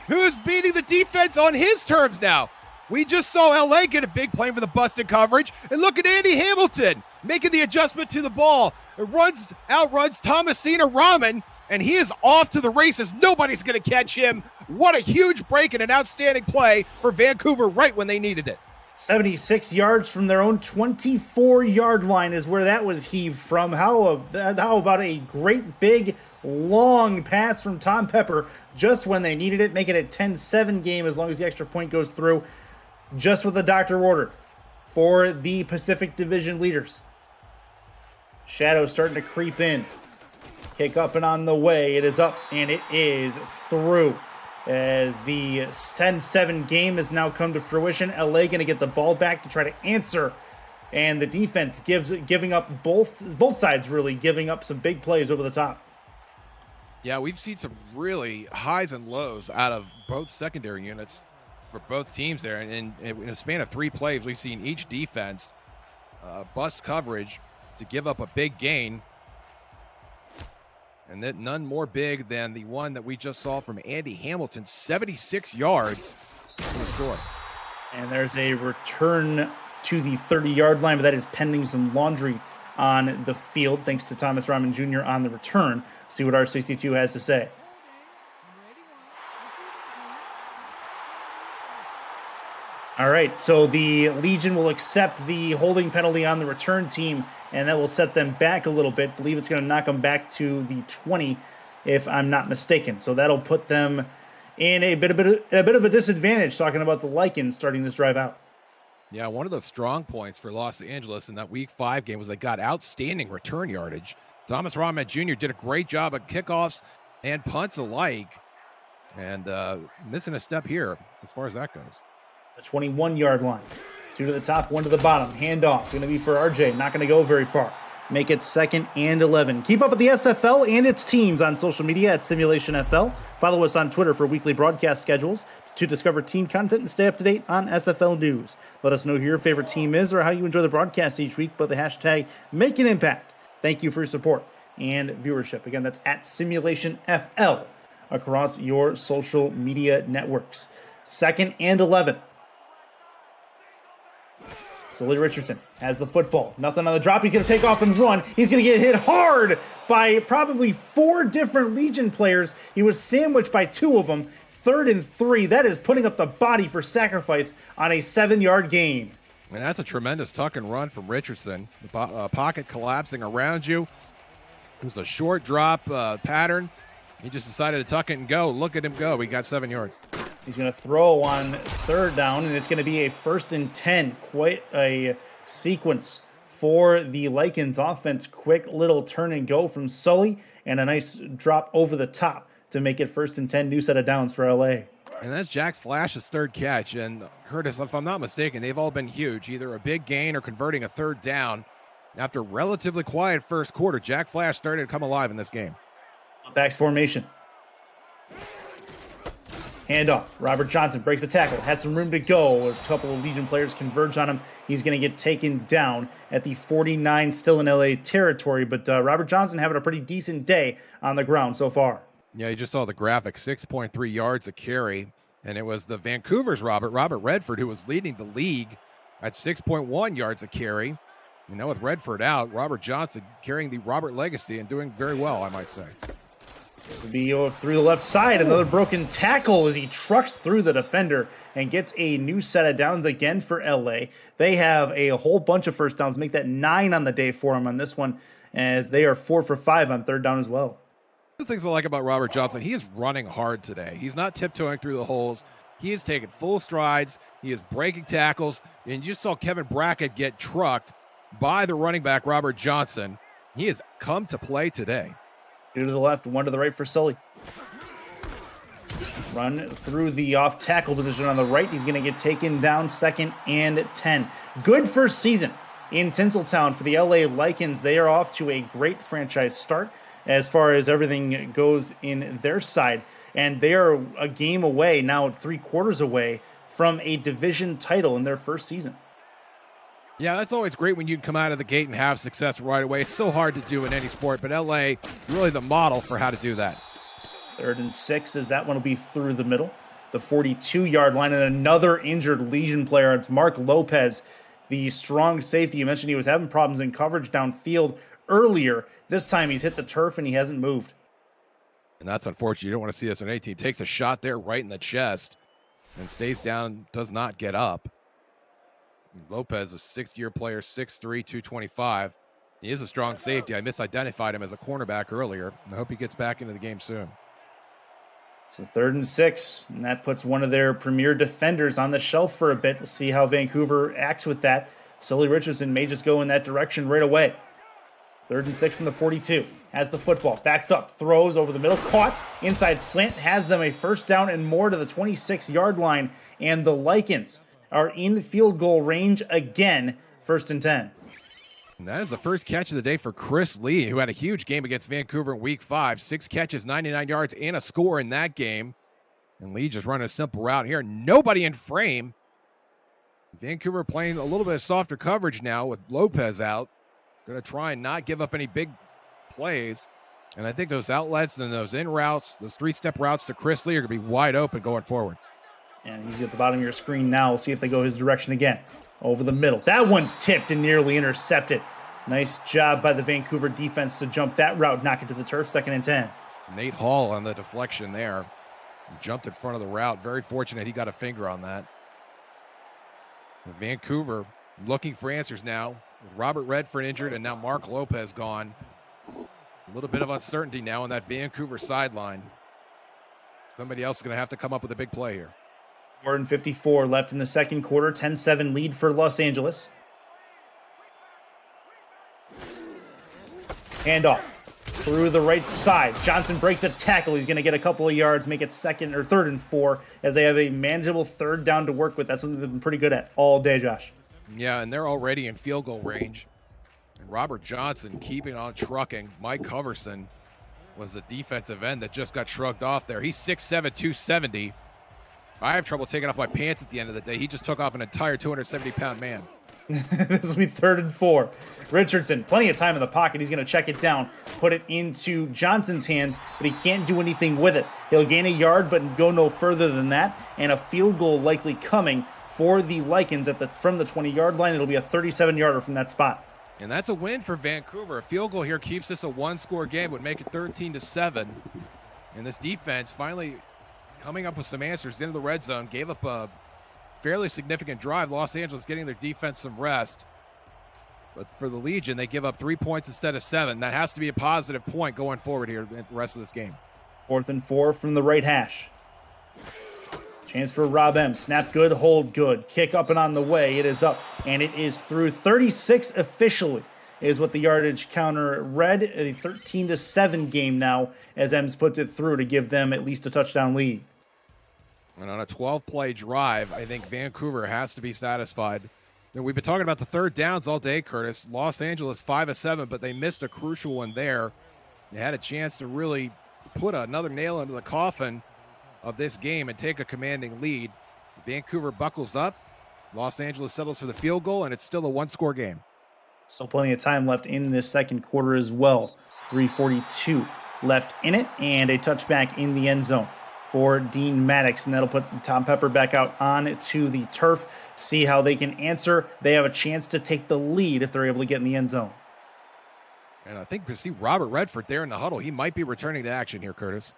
Speaker 2: who is beating the defense on his terms now. We just saw LA get a big play for the busted coverage. And look at Andy Hamilton making the adjustment to the ball. It outruns Thomasina Rahman, and he is off to the races. Nobody's going to catch him. What a huge break and an outstanding play for Vancouver right when they needed it.
Speaker 1: 76 yards from their own 24-yard line is where that was heaved from. How about a great big long pass from Tom Pepper just when they needed it, making it a 10-7 game as long as the extra point goes through, just what the doctor ordered for the Pacific Division leaders. Shadow starting to creep in. Kick up and on the way. It is up and it is through. As the 10-7 game has now come to fruition, LA going to get the ball back to try to answer. And the defense giving up both sides really giving up some big plays over the top.
Speaker 2: Yeah, we've seen some really highs and lows out of both secondary units for both teams there. And in a span of 3 plays, we've seen each defense bust coverage to give up a big gain. And that none more big than the one that we just saw from Andy Hamilton, 76 yards to the score.
Speaker 1: And there's a return to the 30-yard line, but that is pending some laundry on the field, thanks to Thomas Rahman Jr. on the return. See what R62 has to say. All right, so the Legion will accept the holding penalty on the return team, and that will set them back a little bit. I believe it's going to knock them back to the 20, if I'm not mistaken. So that'll put them in a bit of a disadvantage, talking about the Lycans starting this drive out.
Speaker 2: Yeah, one of the strong points for Los Angeles in that Week 5 game was they got outstanding return yardage. Thomas Rahman Jr. did a great job at kickoffs and punts alike, and missing a step here as far as that goes.
Speaker 1: The 21-yard line. 2 to the top, 1 to the bottom. Handoff. Going to be for RJ. Not going to go very far. Make it 2nd and 11. Keep up with the SFL and its teams on social media at Simulationfl. Follow us on Twitter for weekly broadcast schedules to discover team content and stay up to date on SFL news. Let us know who your favorite team is or how you enjoy the broadcast each week with the hashtag #MakeAnImpact. Thank you for your support and viewership. Again, that's at Simulationfl across your social media networks. 2nd and 11. Sully Richardson has the football. Nothing on the drop. He's going to take off and run. He's going to get hit hard by probably 4 different Legion players. He was sandwiched by 2 of them. 3rd and 3. That is putting up the body for sacrifice on a 7-yard gain.
Speaker 2: And that's a tremendous tuck and run from Richardson. The pocket collapsing around you. It was a short drop pattern. He just decided to tuck it and go. Look at him go. He got 7 yards.
Speaker 1: He's going to throw on 3rd down, and it's going to be a 1st and 10. Quite a sequence for the Lycans offense. Quick little turn and go from Sully, and a nice drop over the top to make it 1st and 10. New set of downs for LA.
Speaker 2: And that's Jack Flash's 3rd catch. And Curtis, if I'm not mistaken, they've all been huge. Either a big gain or converting a 3rd down. After a relatively quiet first quarter, Jack Flash started to come alive in this game.
Speaker 1: Backs formation. Handoff. Robert Johnson breaks the tackle. Has some room to go. A couple of Legion players converge on him. He's going to get taken down at the 49, still in LA territory. But Robert Johnson having a pretty decent day on the ground so far.
Speaker 2: Yeah, you just saw the graphic, 6.3 yards a carry. And it was the Vancouver's Robert Redford, who was leading the league at 6.1 yards a carry. You know, with Redford out, Robert Johnson carrying the Robert legacy and doing very well, I might say.
Speaker 1: This will be through the left side. Another broken tackle as he trucks through the defender and gets a new set of downs again for LA. They have a whole bunch of first downs, make that 9 on the day for him on this one, as they are 4 for 5 on 3rd down as well.
Speaker 2: The things I like about Robert Johnson, he is running hard today. He's not tiptoeing through the holes. He is taking full strides. He is breaking tackles. And you just saw Kevin Brackett get trucked by the running back, Robert Johnson. He has come to play today.
Speaker 1: 2 to the left, 1 to the right for Sully. Run through the off tackle position on the right. He's going to get taken down 2nd and 10. Good first season in Tinseltown for the LA Lycans. They are off to a great franchise start as far as everything goes in their side. And they are a game away, now 3 quarters away, from a division title in their first season.
Speaker 2: Yeah, that's always great when you come out of the gate and have success right away. It's so hard to do in any sport, but LA, really the model for how to do that.
Speaker 1: 3rd and 6, as that one will be through the middle. The 42-yard line, and another injured Legion player. It's Mark Lopez, the strong safety. You mentioned he was having problems in coverage downfield earlier. This time he's hit the turf and he hasn't moved.
Speaker 2: And that's unfortunate. You don't want to see this on 18. Takes a shot there right in the chest and stays down, does not get up. Lopez, a 6-year player, 6'3", 225. He is a strong safety. I misidentified him as a cornerback earlier. I hope he gets back into the game soon.
Speaker 1: So 3rd and 6, and that puts one of their premier defenders on the shelf for a bit. We'll see how Vancouver acts with that. Sully Richardson may just go in that direction right away. 3rd and 6 from the 42. Has the football. Backs up. Throws over the middle. Caught. Inside slant. Has them a 1st down and more to the 26-yard line. And the Lycans are in the field goal range again. 1st and 10.
Speaker 2: And that is the first catch of the day for Chris Lee, who had a huge game against Vancouver in week 5. 6 catches, 99 yards, and a score in that game. And Lee just running a simple route here. Nobody in frame. Vancouver playing a little bit of softer coverage now with Lopez out. Going to try and not give up any big plays. And I think those outlets and those in routes, those 3-step routes to Chris Lee are going to be wide open going forward.
Speaker 1: And he's at the bottom of your screen now. We'll see if they go his direction again. Over the middle. That one's tipped and nearly intercepted. Nice job by the Vancouver defense to jump that route, knock it to the turf, 2nd and 10.
Speaker 2: Nate Hall on the deflection there. He jumped in front of the route. Very fortunate he got a finger on that. Vancouver looking for answers now. With Robert Redford injured and now Mark Lopez gone. A little bit of uncertainty now on that Vancouver sideline. Somebody else is going to have to come up with a big play here.
Speaker 1: 4:54 left in the second quarter. 10-7 lead for Los Angeles. Handoff through the right side. Johnson breaks a tackle. He's going to get a couple of yards, make it 3rd and 4 as they have a manageable 3rd down to work with. That's something they've been pretty good at all day, Josh.
Speaker 2: Yeah, and they're already in field goal range. And Robert Johnson keeping on trucking. Mike Coverson was the defensive end that just got shrugged off there. He's 6'7", 270. I have trouble taking off my pants at the end of the day. He just took off an entire 270-pound man.
Speaker 1: This will be 3rd and 4. Richardson, plenty of time in the pocket. He's going to check it down, put it into Johnson's hands, but he can't do anything with it. He'll gain a yard, but go no further than that, and a field goal likely coming for the Lycans from the 20-yard line. It'll be a 37-yarder from that spot.
Speaker 2: And that's a win for Vancouver. A field goal here keeps this a 1-score game, would make it 13-7. And this defense finally coming up with some answers into the red zone, gave up a fairly significant drive. Los Angeles getting their defense some rest. But for the Legion, they give up 3 points instead of 7. That has to be a positive point going forward here in the rest of this game.
Speaker 1: 4th and 4 from the right hash. Chance for Rob M. Snap good, hold good. Kick up and on the way. It is up, and it is through. 36 officially is what the yardage counter read. A 13-7 game now as Ems puts it through to give them at least a touchdown lead.
Speaker 2: And on a 12-play drive, I think Vancouver has to be satisfied. And we've been talking about the 3rd downs all day, Curtis. Los Angeles 5 of 7, but they missed a crucial one there. They had a chance to really put another nail into the coffin of this game and take a commanding lead. Vancouver buckles up. Los Angeles settles for the field goal, and it's still a 1-score game.
Speaker 1: Still plenty of time left in this second quarter as well. 3:42 left in it, and a touchback in the end zone for Dean Maddox, and that'll put Tom Pepper back out on to the turf. See how they can answer. They have a chance to take the lead if they're able to get in the end zone.
Speaker 2: And I think we see Robert Redford there in the huddle. He might be returning to action here, Curtis.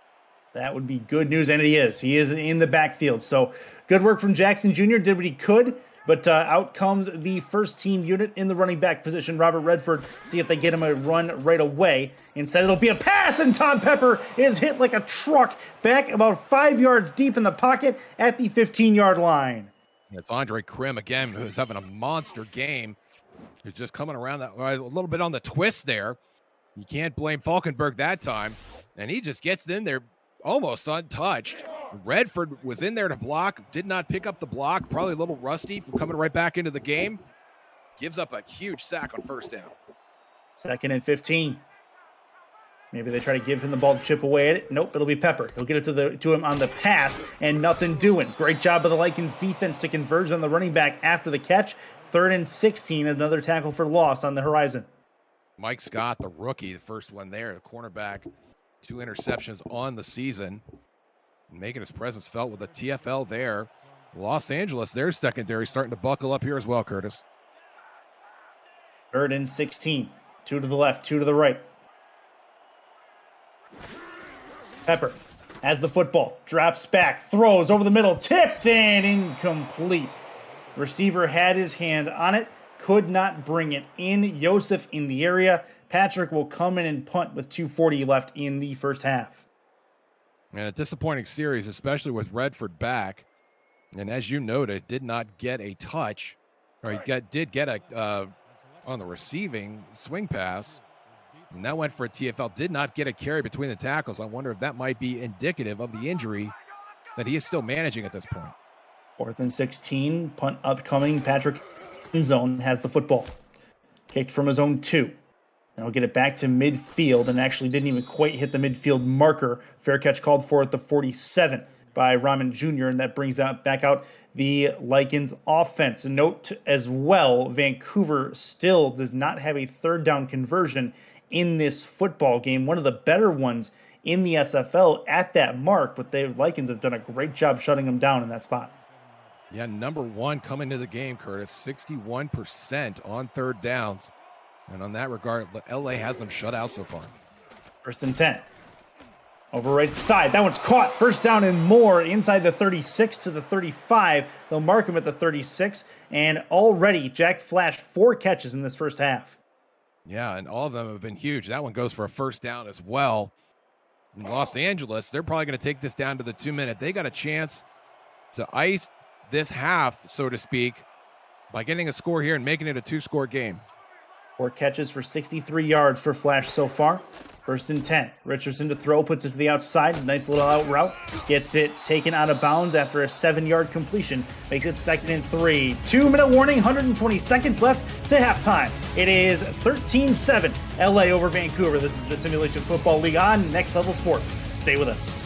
Speaker 1: That would be good news, and he is. He is in the backfield. So good work from Jackson Jr. Did what he could, but out comes the first-team unit in the running back position, Robert Redford. See if they get him a run right away. Instead, it'll be a pass, and Tom Pepper is hit like a truck back about 5 yards deep in the pocket at the 15-yard line.
Speaker 2: It's Andre Krim again, who's having a monster game. He's just coming around that a little bit on the twist there. You can't blame Falkenberg that time. And he just gets in there almost untouched. Redford was in there to block, did not pick up the block, probably a little rusty from coming right back into the game. Gives up a huge sack on 1st down.
Speaker 1: 2nd and 15. Maybe they try to give him the ball to chip away at it. Nope, it'll be Pepper. He'll get it to him on the pass, and nothing doing. Great job by the Lycans defense to converge on the running back after the catch. 3rd and 16, another tackle for loss on the horizon.
Speaker 2: Mike Scott, the rookie, the first one there, the cornerback, 2 interceptions on the season, making his presence felt with the TFL there. Los Angeles, their secondary starting to buckle up here as well, Curtis.
Speaker 1: 3rd and 16, 2 to the left, 2 to the right. Pepper has the football, drops back, throws over the middle, tipped and incomplete. Receiver had his hand on it, could not bring it in. Joseph in the area. Patrick will come in and punt with 2:40 left in the first half.
Speaker 2: And a disappointing series, especially with Redford back. And as you noted, did not get a touch. Or he did get a on the receiving swing pass. And that went for a TFL. Did not get a carry between the tackles. I wonder if that might be indicative of the injury that he is still managing at this point.
Speaker 1: 4th and 16, punt upcoming. Patrick in zone has the football. Kicked from his own 2. Then he'll get it back to midfield and actually didn't even quite hit the midfield marker. Fair catch called for at the 47 by Rahman Jr., and that brings back out the Lycans offense. Note as well, Vancouver still does not have a third down conversion in this football game. One of the better ones in the SFL at that mark, but the Lycans have done a great job shutting them down in that spot.
Speaker 2: Yeah, number 1 coming to the game, Curtis, 61% on third downs. And on that regard, LA has them shut out so far.
Speaker 1: 1st and 10. Over right side. That one's caught. 1st down and more inside the 36 to the 35. They'll mark him at the 36. And already Jack flashed 4 catches in this first half.
Speaker 2: Yeah, and all of them have been huge. That one goes for a 1st down as well. In Los Angeles, they're probably going to take this down to the 2-minute. They got a chance to ice this half, so to speak, by getting a score here and making it a 2-score game.
Speaker 1: 4 catches for 63 yards for Flash so far. 1st and 10. Richardson to throw, puts it to the outside. Nice little out route. Gets it taken out of bounds after a 7-yard completion. Makes it 2nd and 3. 2-minute warning, 120 seconds left to halftime. It is 13-7. LA over Vancouver. This is the Simulation Football League on Next Level Sports. Stay with us.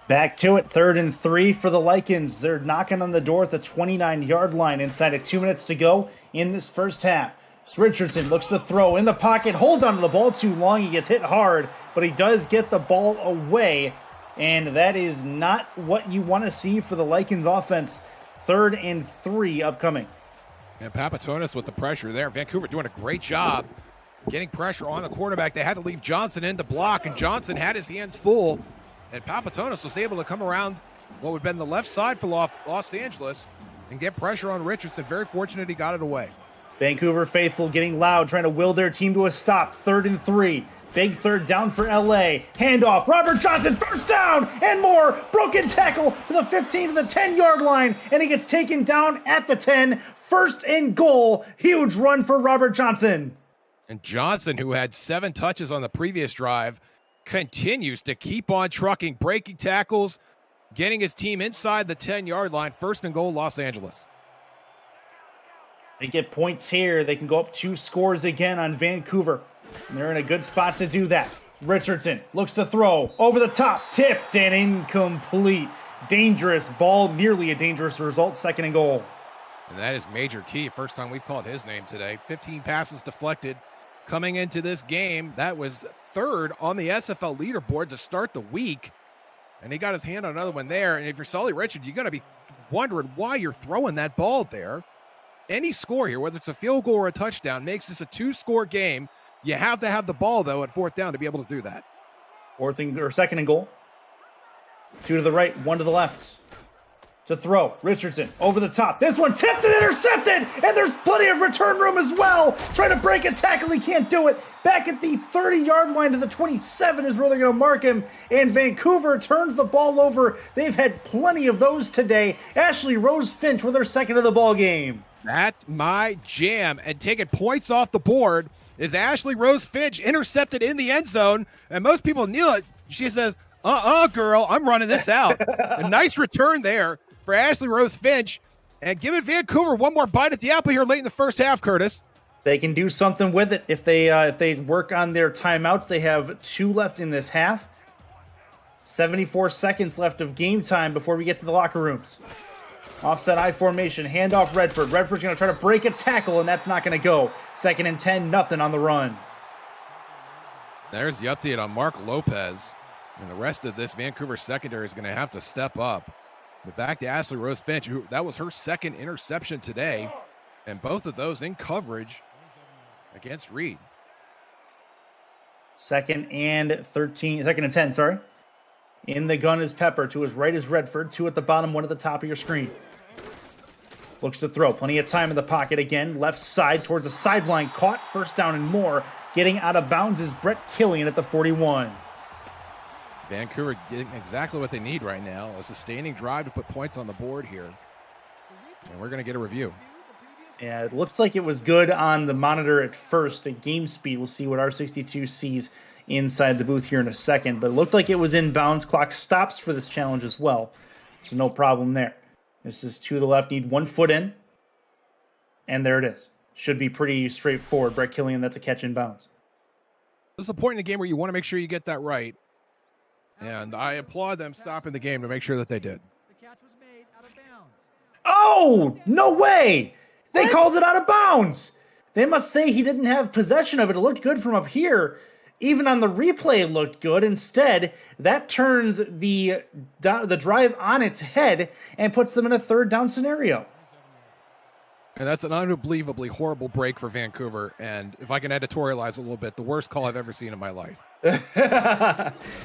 Speaker 1: Back to it, 3rd and 3 for the Lycans. They're knocking on the door at the 29-yard line inside of 2 minutes to go in this first half. Richardson looks to throw in the pocket, holds onto the ball too long. He gets hit hard, but he does get the ball away, and that is not what you want to see for the Lycans offense. 3rd and 3 upcoming.
Speaker 2: And Papatonis with the pressure there. Vancouver doing a great job getting pressure on the quarterback. They had to leave Johnson in to block, and Johnson had his hands full. And Papatonis was able to come around what would have been the left side for Los Angeles and get pressure on Richardson. Very fortunate he got it away.
Speaker 1: Vancouver faithful getting loud, trying to will their team to a stop. 3rd and 3. Big 3rd down for LA. Handoff. Robert Johnson, 1st down and more. Broken tackle to the 15 to the 10-yard line. And he gets taken down at the 10. 1st and goal. Huge run for Robert Johnson.
Speaker 2: And Johnson, who had 7 touches on the previous drive, continues to keep on trucking, breaking tackles, getting his team inside the 10-yard line. 1st and goal, Los Angeles.
Speaker 1: They get points here. They can go up 2 scores again on Vancouver. And they're in a good spot to do that. Richardson looks to throw. Over the top. Tipped and incomplete. Dangerous ball. Nearly a dangerous result. 2nd and goal.
Speaker 2: And that is major key. First time we've called his name today. 15 passes deflected coming into this game. That was 3rd on the SFL leaderboard to start the week. and he got his hand on another one there. And if you're Sully Richard, you're going to be wondering why you're throwing that ball there. Any score here, whether it's a field goal or a touchdown, makes this a 2-score game. You have to have the ball, though, at 4th down to be able to do that.
Speaker 1: 2nd and goal. 2 to the right, 1 to the left. To throw, Richardson over the top. This one tipped and intercepted, and there's plenty of return room as well. Trying to break a tackle, he can't do it. Back at the 30-yard line to the 27 is where they're going to mark him, and Vancouver turns the ball over. They've had plenty of those today. Ashley Rose Finch with her 2nd of the ball game.
Speaker 2: That's my jam, and taking points off the board is Ashley Rose Finch, intercepted in the end zone, and most people knew it. She says, girl, I'm running this out. A nice return there for Ashley Rose Finch, and giving Vancouver one more bite at the apple here late in the first half, Curtis.
Speaker 1: They can do something with it if they work on their timeouts. They have 2 left in this half. 74 seconds left of game time before we get to the locker rooms. Offset I formation, handoff Redford. Redford's going to try to break a tackle, and that's not going to go. 2nd and 10, nothing on the run.
Speaker 2: There's the update on Mark Lopez, and the rest of this Vancouver secondary is going to have to step up. But back to Ashley Rose Finch, who that was her 2nd interception today, and both of those in coverage against Reed.
Speaker 1: 2nd and 10, sorry. In the gun is Pepper. To his right is Redford. 2 at the bottom, 1 at the top of your screen. Looks to throw. Plenty of time in the pocket again. Left side towards the sideline. Caught. 1st down and more. Getting out of bounds is Brett Killian at the 41.
Speaker 2: Vancouver getting exactly what they need right now. A sustaining drive to put points on the board here. And we're going to get a review.
Speaker 1: Yeah, it looks like it was good on the monitor at first at game speed. We'll see what R62 sees inside the booth here in a second. But it looked like it was in bounds. Clock stops for this challenge as well. So no problem there. This is 2 to the left. Need 1 foot in. And there it is. Should be pretty straightforward. Brett Killian, that's a catch in bounds.
Speaker 2: This is a point in the game where you want to make sure you get that right. And I applaud them stopping the game to make sure that they did.
Speaker 3: The catch was made out of bounds.
Speaker 1: Oh, no way! They called it out of bounds! They must say he didn't have possession of it. It looked good from up here. Even on the replay, it looked good. Instead, that turns the drive on its head and puts them in a 3rd down scenario.
Speaker 2: And that's an unbelievably horrible break for Vancouver. And if I can editorialize a little bit, the worst call I've ever seen in my life.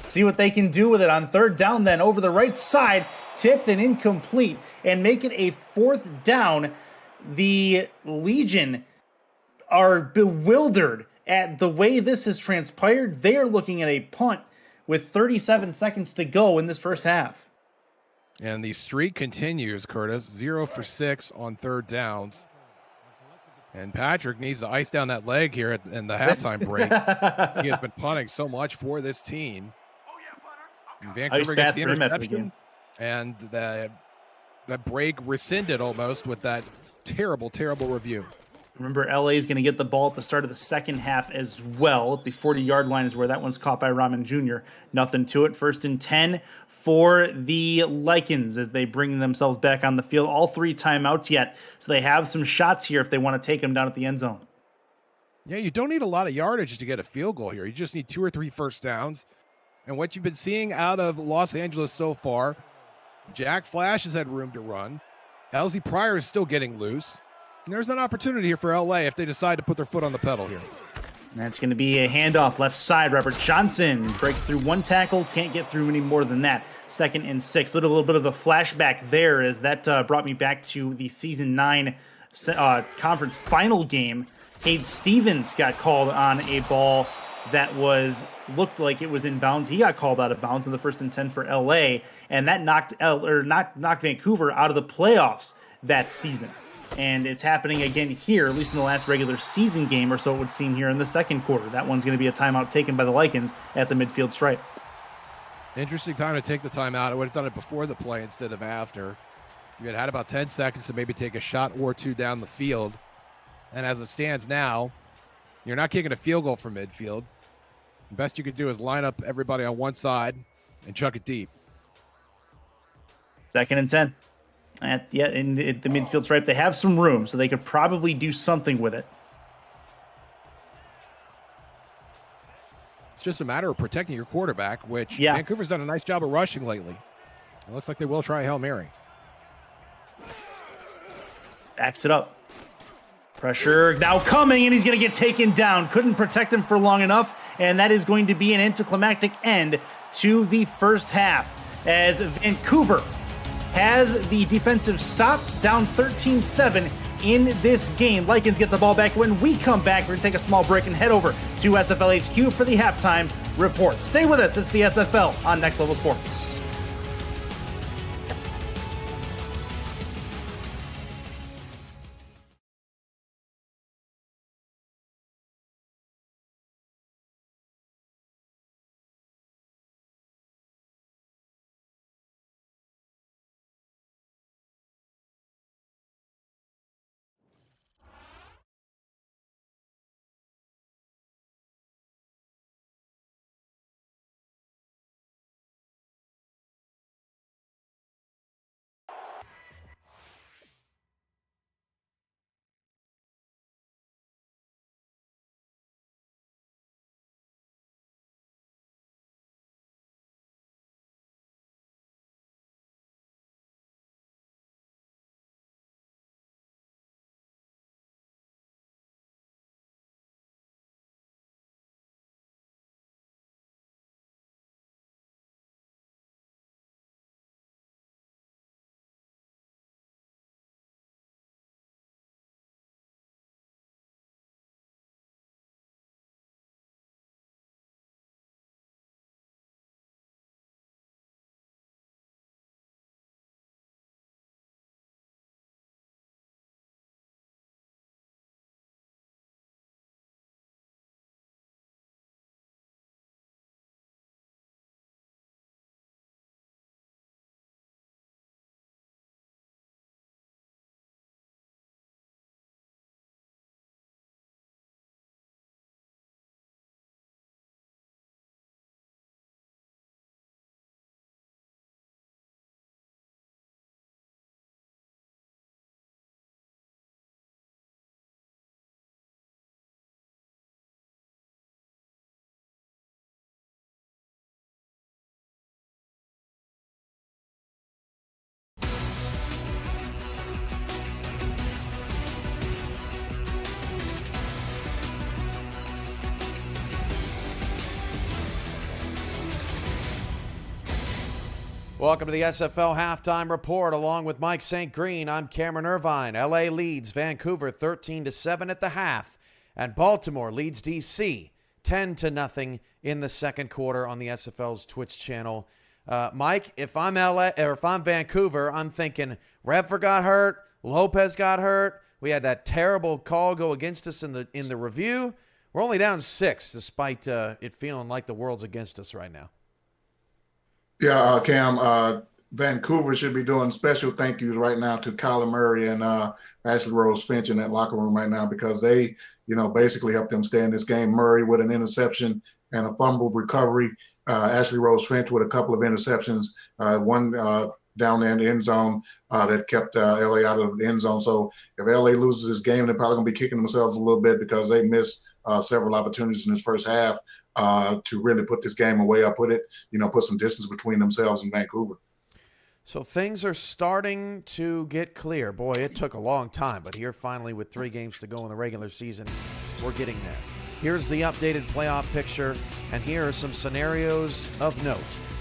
Speaker 1: See what they can do with it on 3rd down then. Over the right side, tipped and incomplete. And make it a 4th down. The Legion are bewildered at the way this has transpired. They are looking at a punt with 37 seconds to go in this first half.
Speaker 2: And the streak continues, Curtis. 0 for 6 on 3rd downs. And Patrick needs to ice down that leg here in the halftime break. He has been punting so much for this team. And Vancouver gets the interception. And that break rescinded almost with that terrible, terrible review.
Speaker 1: Remember, LA is going to get the ball at the start of the second half as well. At the 40-yard line is where that one's caught by Rahman Jr. Nothing to it. 1st and 10 for the Lycans as they bring themselves back on the field. All 3 timeouts yet, so they have some shots here if they want to take them down at the end zone.
Speaker 2: Yeah, you don't need a lot of yardage to get a field goal here. You just need 2 or 3 first downs. And what you've been seeing out of Los Angeles so far, Jack Flash has had room to run. Elsie Pryor is still getting loose. And there's an opportunity here for LA if they decide to put their foot on the pedal here.
Speaker 1: And that's going to be a handoff left side. Robert Johnson breaks through 1 tackle, can't get through any more than that. 2nd and 6. A little bit of a flashback there as that brought me back to the Season 9 conference final game. Cade Stevens got called on a ball that looked like it was in bounds. He got called out of bounds in the 1st and 10 for LA, and that knocked Vancouver out of the playoffs that season. And it's happening again here, at least in the last regular season game or so it would seem here in the 2nd quarter. That one's going to be a timeout taken by the Lycans at the midfield stripe.
Speaker 2: Interesting time to take the timeout. I would have done it before the play instead of after. You had about 10 seconds to maybe take a shot or 2 down the field. And as it stands now, you're not kicking a field goal from midfield. The best you could do is line up everybody on one side and chuck it deep.
Speaker 1: 2nd and 10. In the midfield stripe, they have some room, so they could probably do something with it.
Speaker 2: It's just a matter of protecting your quarterback, which
Speaker 1: Yeah.
Speaker 2: Vancouver's done a nice job of rushing lately. It looks like they will try a Hail Mary.
Speaker 1: Backs it up. Pressure now coming, and he's going to get taken down. Couldn't protect him for long enough, and that is going to be an anticlimactic end to the first half as Vancouver has the defensive stop, down 13-7 in this game. Lycans get the ball back. When we come back, we're going to take a small break and head over to SFL HQ for the halftime report. Stay with us. It's the SFL on Next Level Sports.
Speaker 4: Welcome to the SFL Halftime Report. Along with Mike St. Green, I'm Cameron Irvine. LA leads Vancouver 13-7 at the half, and Baltimore leads DC 10-0 in the second quarter on the SFL's Twitch channel. Mike, if I'm LA or if I'm Vancouver, I'm thinking Redford got hurt, Lopez got hurt. We had that terrible call go against us in the review. We're only down 6, despite it feeling like the world's against us right now.
Speaker 5: Yeah, Cam, Vancouver should be doing special thank yous right now to Kyler Murray and Ashley Rose Finch in that locker room right now, because they, basically helped them stay in this game. Murray with an interception and a fumble recovery. Ashley Rose Finch with a couple of interceptions, one down there in the end zone that kept LA out of the end zone. So if LA loses this game, they're probably going to be kicking themselves a little bit because they missed several opportunities in this first half to really put this game away or put some distance between themselves and Vancouver.
Speaker 4: So things are starting to get clear. Boy, it took a long time, but here finally with 3 games to go in the regular season, we're getting there. Here's the updated playoff picture, and here are some scenarios of note.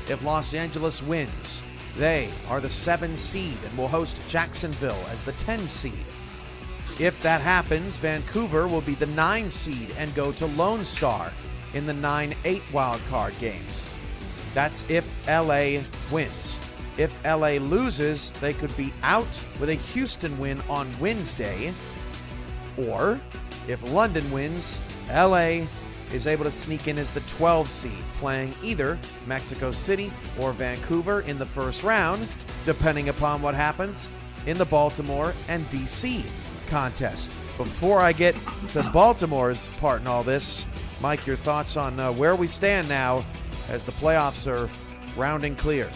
Speaker 4: If Los Angeles wins, they are the 7 seed and will host Jacksonville as the 10 seed. If that happens, Vancouver will be the 9 seed and go to Lone Star in the 9-8 wildcard games. That's if LA wins. If LA loses, they could be out with a Houston win on Wednesday. Or if London wins, LA is able to sneak in as the 12 seed, playing either Mexico City or Vancouver in the first round, depending upon what happens in the Baltimore and DC contest. Before I get to Baltimore's part in all this, Mike, your thoughts on where we stand now as the playoffs are rounding clear?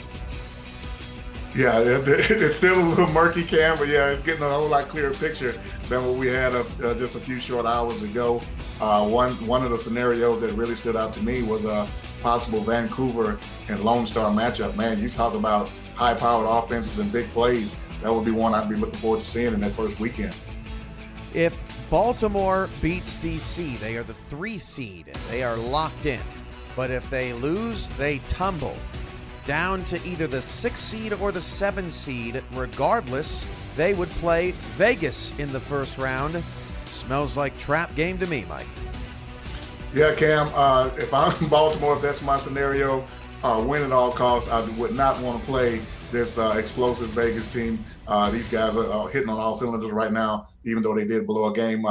Speaker 5: Yeah, it's still a little murky, Cam, but yeah, it's getting a whole lot clearer picture than what we had just a few short hours ago. One of the scenarios that really stood out to me was a possible Vancouver and Lone Star matchup. Man, you talk about high-powered offenses and big plays. That would be one I'd be looking forward to seeing in that first weekend.
Speaker 4: If Baltimore beats DC, they are the 3 seed. They are locked in. But if they lose, they tumble down to either the 6 seed or the 7 seed. Regardless, they would play Vegas in the first round. Smells like trap game to me, Mike.
Speaker 5: Yeah, Cam, if I'm in Baltimore, if that's my scenario, win at all costs. I would not want to play this explosive Vegas team. These guys are hitting on all cylinders right now, even though they did blow a game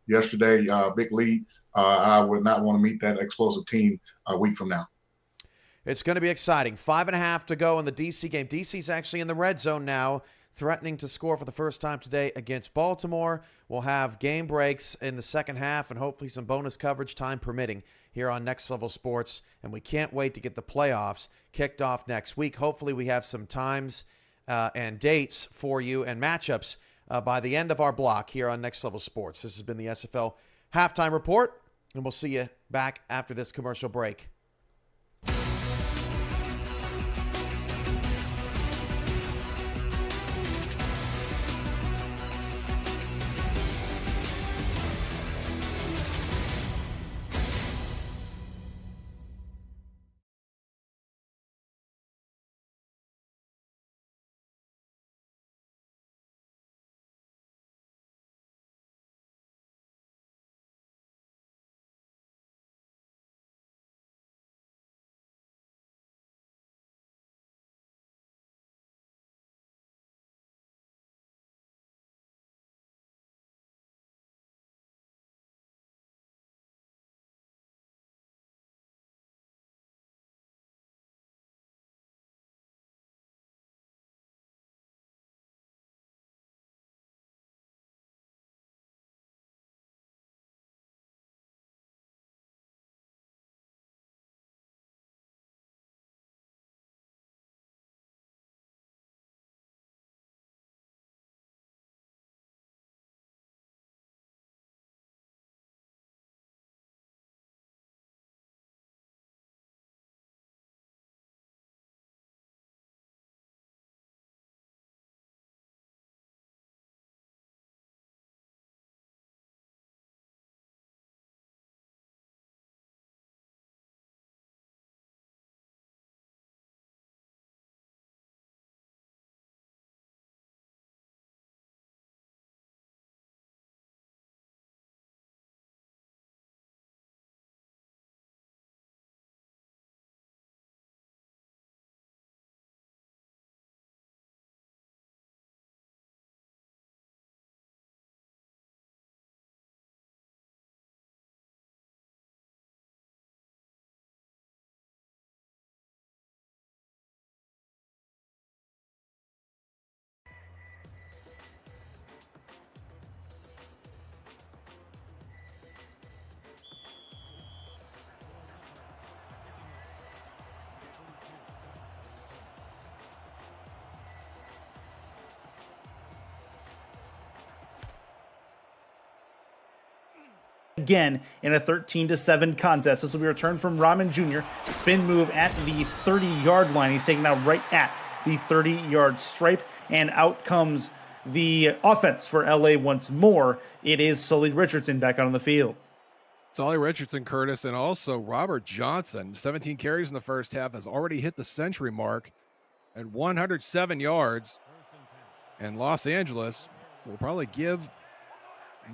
Speaker 5: yesterday, big lead. I would not want to meet that explosive team a week from now.
Speaker 4: It's going to be exciting. 5.5 to go in the DC game. DC's actually in the red zone now, threatening to score for the first time today against Baltimore. We'll have game breaks in the second half and hopefully some bonus coverage, time permitting, here on Next Level Sports. And we can't wait to get the playoffs kicked off next week. Hopefully we have some times and dates for you and matchups by the end of our block here on Next Level Sports. This has been the SFL Halftime Report, and we'll see you back after this commercial break.
Speaker 1: Again in a 13-7 contest. This will be returned from Rahman Jr. Spin move at the 30-yard line. He's taken out right at the 30-yard stripe, and out comes the offense for LA once more. It is Sully Richardson back on the field.
Speaker 2: Sully Richardson, Curtis, and also Robert Johnson. 17 carries in the first half, has already hit the century mark at 107 yards. And Los Angeles will probably give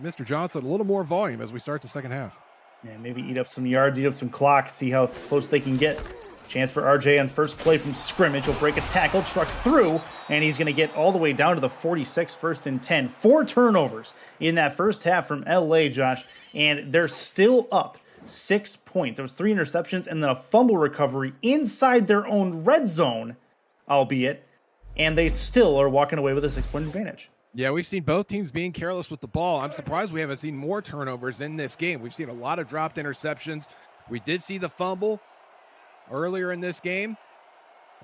Speaker 2: Mr. Johnson a little more volume as we start the second half.
Speaker 1: And maybe eat up some yards, eat up some clock, see how close they can get. Chance for RJ on first play from scrimmage. He'll break a tackle, truck through, and he's going to get all the way down to the 46, 1st and 10. 4 turnovers in that first half from LA, Josh, and they're still up 6 points. There was 3 interceptions and then a fumble recovery inside their own red zone, albeit, and they still are walking away with a 6-point advantage.
Speaker 2: Yeah, we've seen both teams being careless with the ball. I'm surprised we haven't seen more turnovers in this game. We've seen a lot of dropped interceptions. We did see the fumble earlier in this game,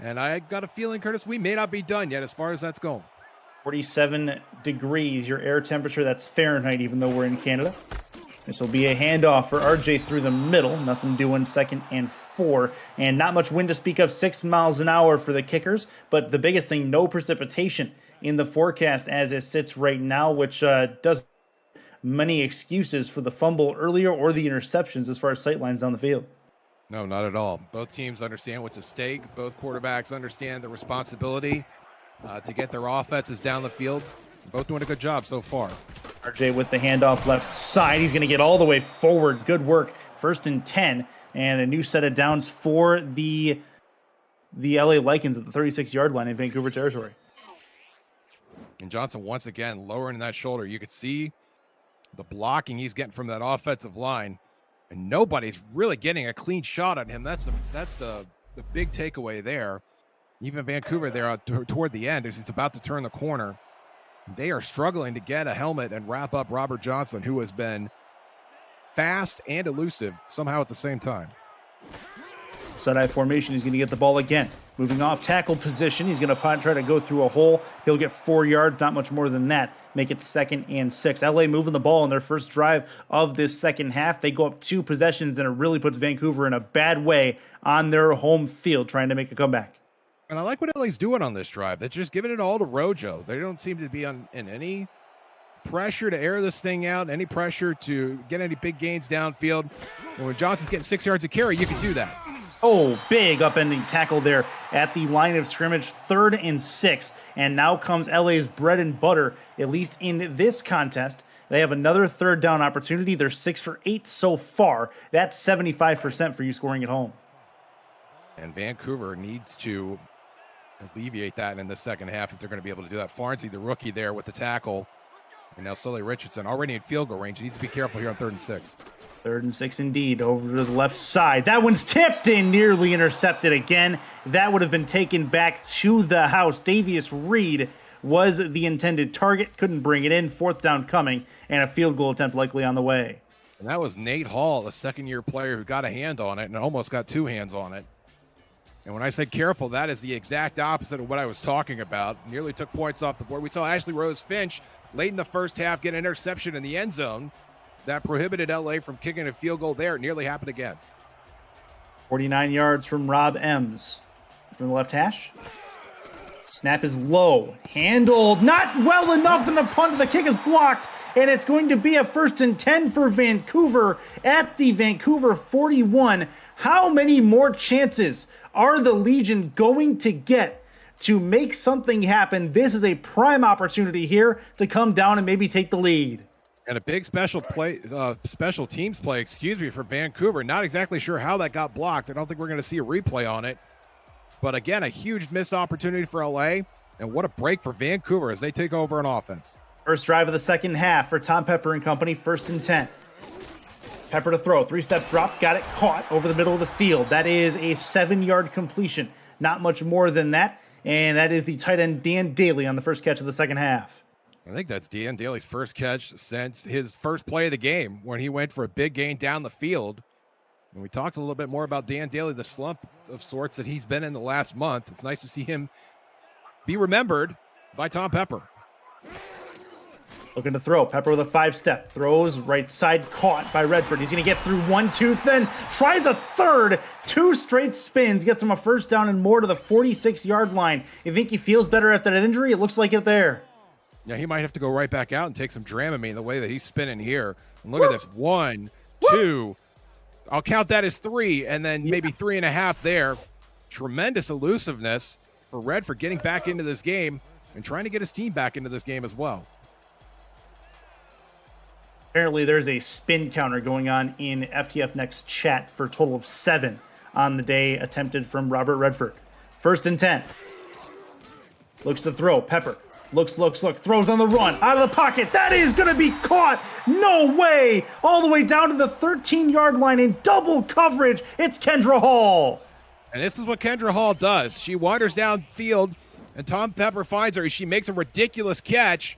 Speaker 2: and I got a feeling, Curtis, we may not be done yet as far as that's going.
Speaker 1: 47 degrees, your air temperature, that's Fahrenheit, even though we're in Canada. This will be a handoff for RJ through the middle. Nothing doing, 2nd and 4. And not much wind to speak of, 6 miles an hour for the kickers. But the biggest thing, no precipitation in the forecast as it sits right now, which does many excuses for the fumble earlier or the interceptions as far as sightlines down the field.
Speaker 2: No, not at all. Both teams understand what's at stake. Both quarterbacks understand the responsibility to get their offenses down the field. Both doing a good job so far.
Speaker 1: RJ with the handoff left side. He's going to get all the way forward. Good work. 1st and 10. And a new set of downs for the LA Lycans at the 36-yard line in Vancouver territory.
Speaker 2: And Johnson once again lowering that shoulder. You could see the blocking he's getting from that offensive line. And nobody's really getting a clean shot on him. That's the big takeaway there. Even Vancouver there toward the end as he's about to turn the corner. They are struggling to get a helmet and wrap up Robert Johnson, who has been fast and elusive somehow at the same time.
Speaker 1: Side-eye formation, he's going to get the ball again. Moving off tackle position, he's going to try to go through a hole. He'll get 4 yards, not much more than that. Make it 2nd and 6. LA moving the ball in their first drive of this second half. They go up 2 possessions, and it really puts Vancouver in a bad way on their home field trying to make a comeback.
Speaker 2: And I like what LA's doing on this drive. They're just giving it all to Rojo. They don't seem to be in any pressure to air this thing out, any pressure to get any big gains downfield. And when Johnson's getting 6 yards of carry, you can do that.
Speaker 1: Oh, big upending tackle there at the line of scrimmage, 3rd and 6. And now comes LA's bread and butter, at least in this contest. They have another 3rd down opportunity. They're 6 for 8 so far. That's 75% for you scoring at home.
Speaker 2: And Vancouver needs to alleviate that in the second half if they're going to be able to do that. Farnsey, the rookie there with the tackle. And now Sully Richardson already in field goal range. He needs to be careful here on 3rd and 6.
Speaker 1: 3rd and 6 indeed, over to the left side. That one's tipped and nearly intercepted again. That would have been taken back to the house. Davius Reed was the intended target. Couldn't bring it in. 4th down coming, and a field goal attempt likely on the way.
Speaker 2: And that was Nate Hall, a second-year player who got a hand on it and almost got 2 hands on it. And when I said careful, that is the exact opposite of what I was talking about. Nearly took points off the board. We saw Ashley Rose Finch late in the first half get an interception in the end zone that prohibited LA from kicking a field goal there. It nearly happened again.
Speaker 1: 49 yards from Rob Ems from the left hash. Snap is low. Handled not well enough, and the punt. The kick is blocked, and it's going to be a 1st and 10 for Vancouver at the Vancouver 41. How many more chances are the Legion going to get to make something happen? This is a prime opportunity here to come down and maybe take the lead.
Speaker 2: And a big special teams play, for Vancouver. Not exactly sure how that got blocked. I don't think we're going to see a replay on it. But again, a huge missed opportunity for LA. And what a break for Vancouver as they take over on offense.
Speaker 1: First drive of the second half for Tom Pepper and company, 1st and 10. Pepper to throw, 3-step drop, got it caught over the middle of the field. That is a 7-yard completion. Not much more than that. And that is the tight end Dan Daly on the first catch of the second half.
Speaker 2: I think that's Dan Daly's first catch since his first play of the game when he went for a big gain down the field. And we talked a little bit more about Dan Daly, the slump of sorts that he's been in the last month. It's nice to see him be remembered by Tom Pepper.
Speaker 1: Looking to throw. Pepper with a 5-step. Throws right side, caught by Redford. He's going to get through 1-2, then tries a 3rd. 2 straight spins. Gets him a 1st down and more to the 46-yard line. You think he feels better after that injury? It looks like it there.
Speaker 2: Yeah, he might have to go right back out and take some Dramamine the way that he's spinning here. And look at this. 1, 2. I'll count that as 3, and then maybe 3.5 there. Tremendous elusiveness for Redford getting back into this game and trying to get his team back into this game as well.
Speaker 1: Apparently there's a spin counter going on in FTF Next chat for a total of 7 on the day attempted from Robert Redford. 1st and 10. Looks to throw. Pepper. Looks, throws on the run, out of the pocket. That is going to be caught. No way. All the way down to the 13-yard line in double coverage. It's Kendra Hall.
Speaker 2: And this is what Kendra Hall does. She wanders downfield, and Tom Pepper finds her. She makes a ridiculous catch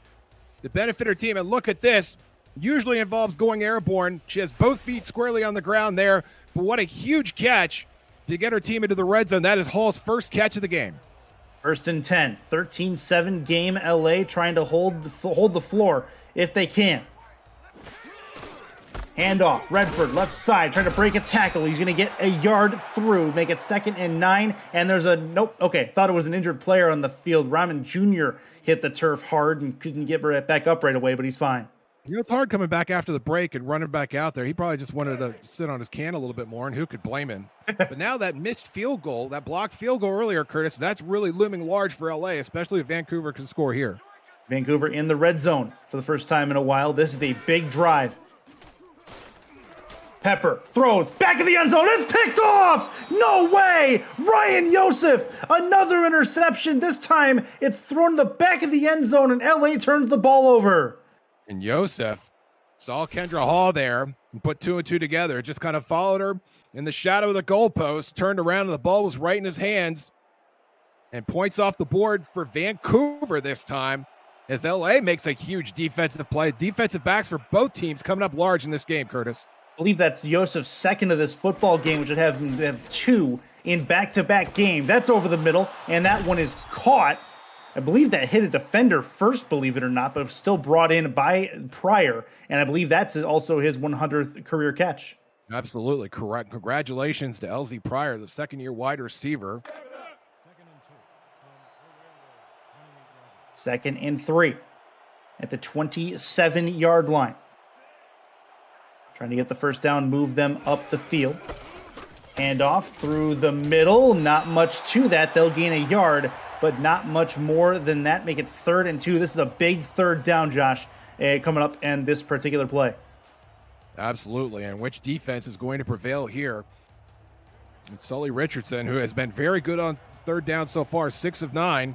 Speaker 2: to benefit her team. And look at this. Usually involves going airborne. She has both feet squarely on the ground there. But what a huge catch to get her team into the red zone. That is Hall's first catch of the game.
Speaker 1: 1st and 10, 13-7 game LA trying to hold the floor if they can. Handoff. Redford, left side, trying to break a tackle. He's going to get a yard through, make it 2nd and 9. And there's a nope. Okay, thought it was an injured player on the field. Rahman Jr. hit the turf hard and couldn't get back up right away, but he's fine.
Speaker 2: You know, it's hard coming back after the break and running back out there. He probably just wanted to sit on his can a little bit more, and who could blame him? But now that missed field goal, that blocked field goal earlier, Curtis, that's really looming large for LA, especially if Vancouver can score here.
Speaker 1: Vancouver in the red zone for the first time in a while. This is a big drive. Pepper throws back of the end zone. It's picked off. No way. Ryan Yosef, another interception. This time it's thrown in the back of the end zone and LA turns the ball over.
Speaker 2: And Yosef saw Kendra Hall there and put 2 and 2 together. It just kind of followed her in the shadow of the goalpost, turned around, and the ball was right in his hands. And points off the board for Vancouver this time as LA makes a huge defensive play. Defensive backs for both teams coming up large in this game, Curtis.
Speaker 1: I believe that's Yosef's second of this football game, which would have 2 in back-to-back games. That's over the middle, and that one is caught. I believe that hit a defender first, believe it or not, but still brought in by Pryor, and I believe that's also his 100th career catch.
Speaker 2: Absolutely correct. Congratulations to LZ Pryor, the second-year wide receiver.
Speaker 1: 2nd and 3 at the 27-yard line. Trying to get the first down, move them up the field. Handoff through the middle. Not much to that. They'll gain a yard, but not much more than that. Make it 3rd and 2. This is a big 3rd down, Josh, coming up in this particular play.
Speaker 2: Absolutely. And which defense is going to prevail here? It's Sully Richardson, who has been very good on 3rd down so far, 6 of 9.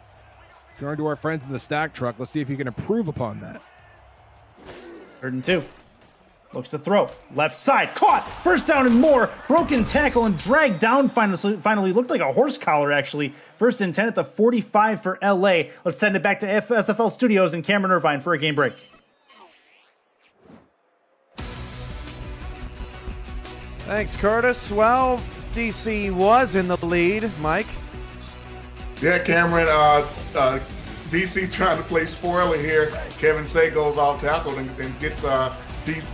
Speaker 2: Turn to our friends in the stack truck. Let's see if you can improve upon that.
Speaker 1: 3rd and 2. Looks to throw. Left side. Caught. First down and more. Broken tackle and dragged down finally. Looked like a horse collar, actually. 1st and 10 at the 45 for LA. Let's send it back to SFL Studios and Cameron Irvine for a game break.
Speaker 4: Thanks, Curtis. Well, DC was in the lead. Mike?
Speaker 5: Yeah, Cameron, DC trying to play spoiler here. Kevin Say goes off tackle and gets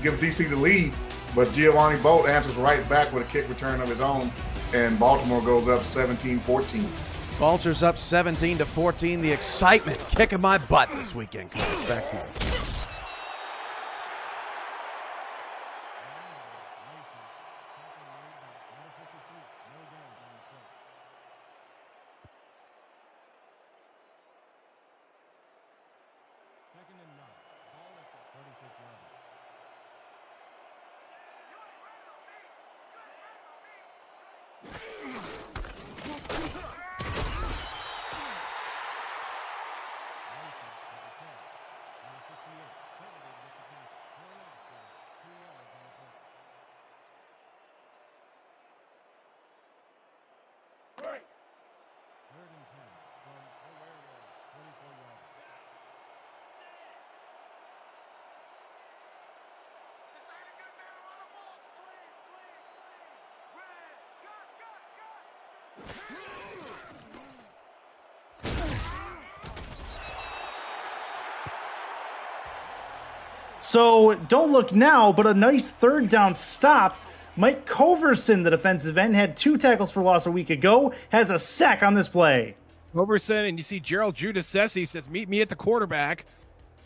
Speaker 5: give DC the lead, but Giovanni Bolt answers right back with a kick return of his own, and Baltimore goes up 17-14.
Speaker 4: Vultures up 17-14. The excitement kicking my butt this weekend. Curtis, back to you.
Speaker 1: So don't look now, but a nice 3rd down stop. Mike Coverson, the defensive end, had 2 tackles for loss a week ago, has a sack on this play.
Speaker 2: Coverson, and you see Gerald Giudice says, meet me at the quarterback,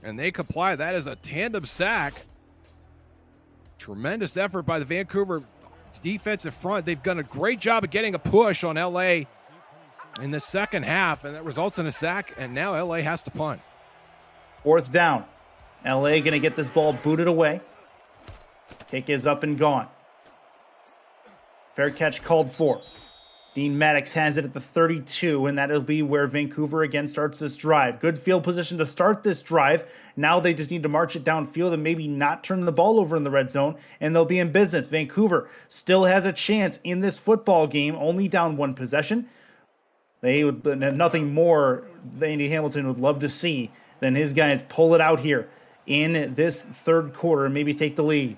Speaker 2: and they comply. That is a tandem sack. Tremendous effort by the Vancouver defensive front. They've done a great job of getting a push on LA in the second half, and that results in a sack, and now LA has to punt.
Speaker 1: 4th down. LA going to get this ball booted away. Kick is up and gone. Fair catch called for. Dean Maddox has it at the 32, and that'll be where Vancouver again starts this drive. Good field position to start this drive. Now they just need to march it downfield and maybe not turn the ball over in the red zone, and they'll be in business. Vancouver still has a chance in this football game, only down 1 possession. They would nothing more Andy Hamilton would love to see than his guys pull it out here in this 3rd quarter and maybe take the lead.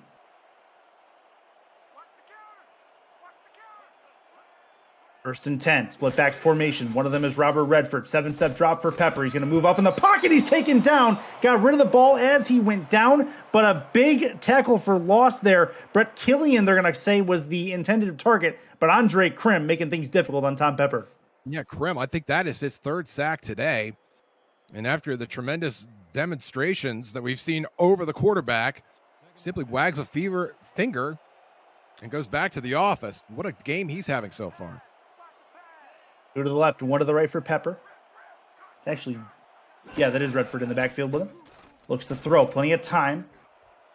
Speaker 1: First and 10, split backs formation. One of them is Robert Redford. 7-step drop for Pepper. He's going to move up in the pocket. He's taken down. Got rid of the ball as he went down, but a big tackle for loss there. Brett Killian, they're going to say, was the intended target, but Andre Krim making things difficult on Tom Pepper.
Speaker 2: Yeah, Krim, I think that is his third sack today. And after the tremendous demonstrations that we've seen over the quarterback, simply wags a finger and goes back to the office. What a game he's having so far.
Speaker 1: 2 to the left, 1 to the right for Pepper. It's actually, yeah, that is Redford in the backfield with him. Looks to throw, plenty of time.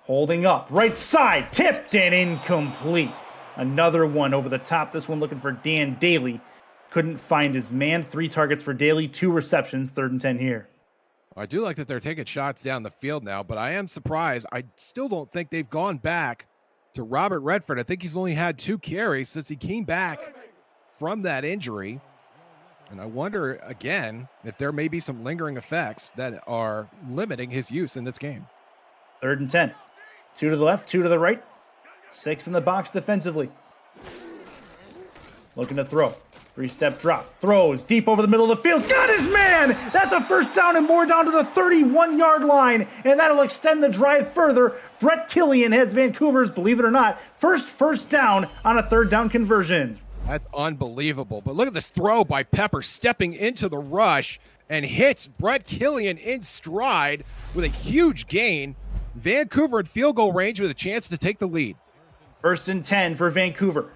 Speaker 1: Holding up, right side, tipped and incomplete. Another one over the top, this one looking for Dan Daly. Couldn't find his man. 3 targets for Daly, 2 receptions, 3rd and 10 here.
Speaker 2: I do like that they're taking shots down the field now, but I am surprised. I still don't think they've gone back to Robert Redford. I think he's only had 2 carries since he came back from that injury. And I wonder, again, if there may be some lingering effects that are limiting his use in this game.
Speaker 1: 3rd and 10. 2 to the left, 2 to the right. 6 in the box defensively. Looking to throw. 3-step drop. Throws deep over the middle of the field. Got his man! That's a first down and more down to the 31-yard line. And that'll extend the drive further. Brett Killian has Vancouver's, believe it or not, first down on a 3rd down conversion.
Speaker 2: That's unbelievable. But look at this throw by Pepper stepping into the rush and hits Brett Killian in stride with a huge gain. Vancouver at field goal range with a chance to take the lead.
Speaker 1: 1st and 10 for Vancouver.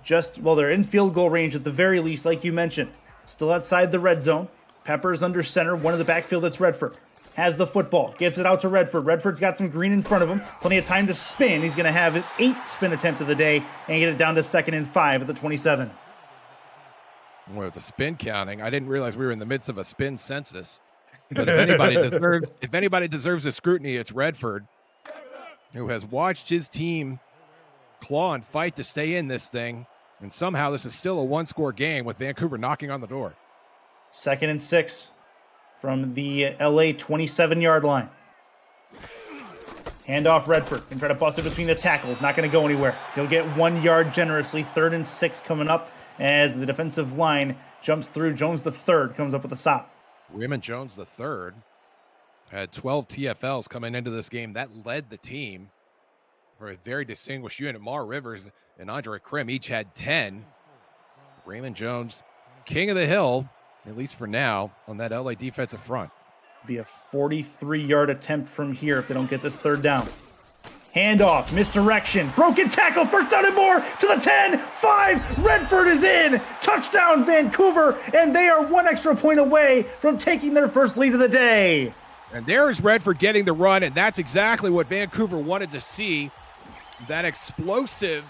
Speaker 1: They're in field goal range at the very least, like you mentioned. Still outside the red zone. Pepper's under center. One in the backfield, that's Redford. Has the football. Gives it out to Redford. Redford's got some green in front of him. Plenty of time to spin. He's going to have his 8th spin attempt of the day and get it down to 2nd and 5 at the 27.
Speaker 2: Well, with the spin counting, I didn't realize we were in the midst of a spin census. But if anybody deserves a scrutiny, it's Redford, who has watched his team claw and fight to stay in this thing. And somehow this is still a 1-score game with Vancouver knocking on the door.
Speaker 1: 2nd and 6 from the LA 27-yard line. Handoff Redford. Can try to bust it between the tackles. Not going to go anywhere. He'll get 1 yard generously. 3rd and 6 coming up as the defensive line jumps through. Jones the third comes up with a stop.
Speaker 2: Raymond Jones the third had 12 TFLs coming into this game. That led the team for a very distinguished unit. Mar Rivers and Andre Krim each had 10. Raymond Jones, king of the hill, at least for now, on that LA defensive front.
Speaker 1: Be a 43-yard attempt from here if they don't get this 3rd down. Handoff, misdirection, broken tackle, 1st down and more to the 10, 5, Redford is in, touchdown Vancouver, and they are 1 extra point away from taking their first lead of the day.
Speaker 2: And there's Redford getting the run, and that's exactly what Vancouver wanted to see. That explosive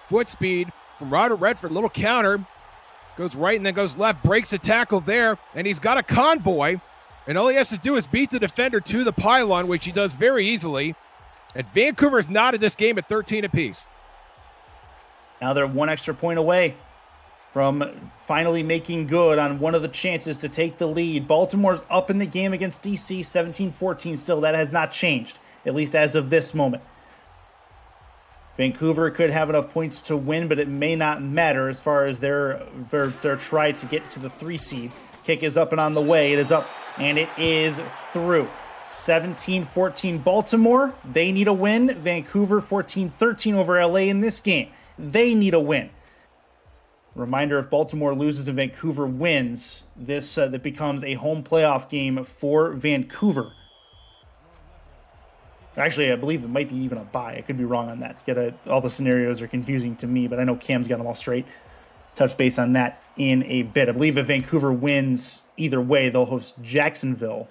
Speaker 2: foot speed from Robert Redford, little counter, goes right and then goes left, breaks the tackle there, and he's got a convoy, and all he has to do is beat the defender to the pylon, which he does very easily, and Vancouver is knotted this game at 13 apiece.
Speaker 1: Now they're 1 extra point away from finally making good on one of the chances to take the lead. Baltimore's up in the game against DC, 17-14 still. That has not changed, at least as of this moment. Vancouver could have enough points to win, but it may not matter as far as their try to get to the 3 seed. Kick is up and on the way. It is up, and it is through. 17-14 Baltimore. They need a win. Vancouver 14-13 over LA in this game. They need a win. Reminder, if Baltimore loses and Vancouver wins, that becomes a home playoff game for Vancouver. Actually, I believe it might be even a bye. I could be wrong on that. All the scenarios are confusing to me, but I know Cam's got them all straight. Touch base on that in a bit. I believe if Vancouver wins either way, they'll host Jacksonville.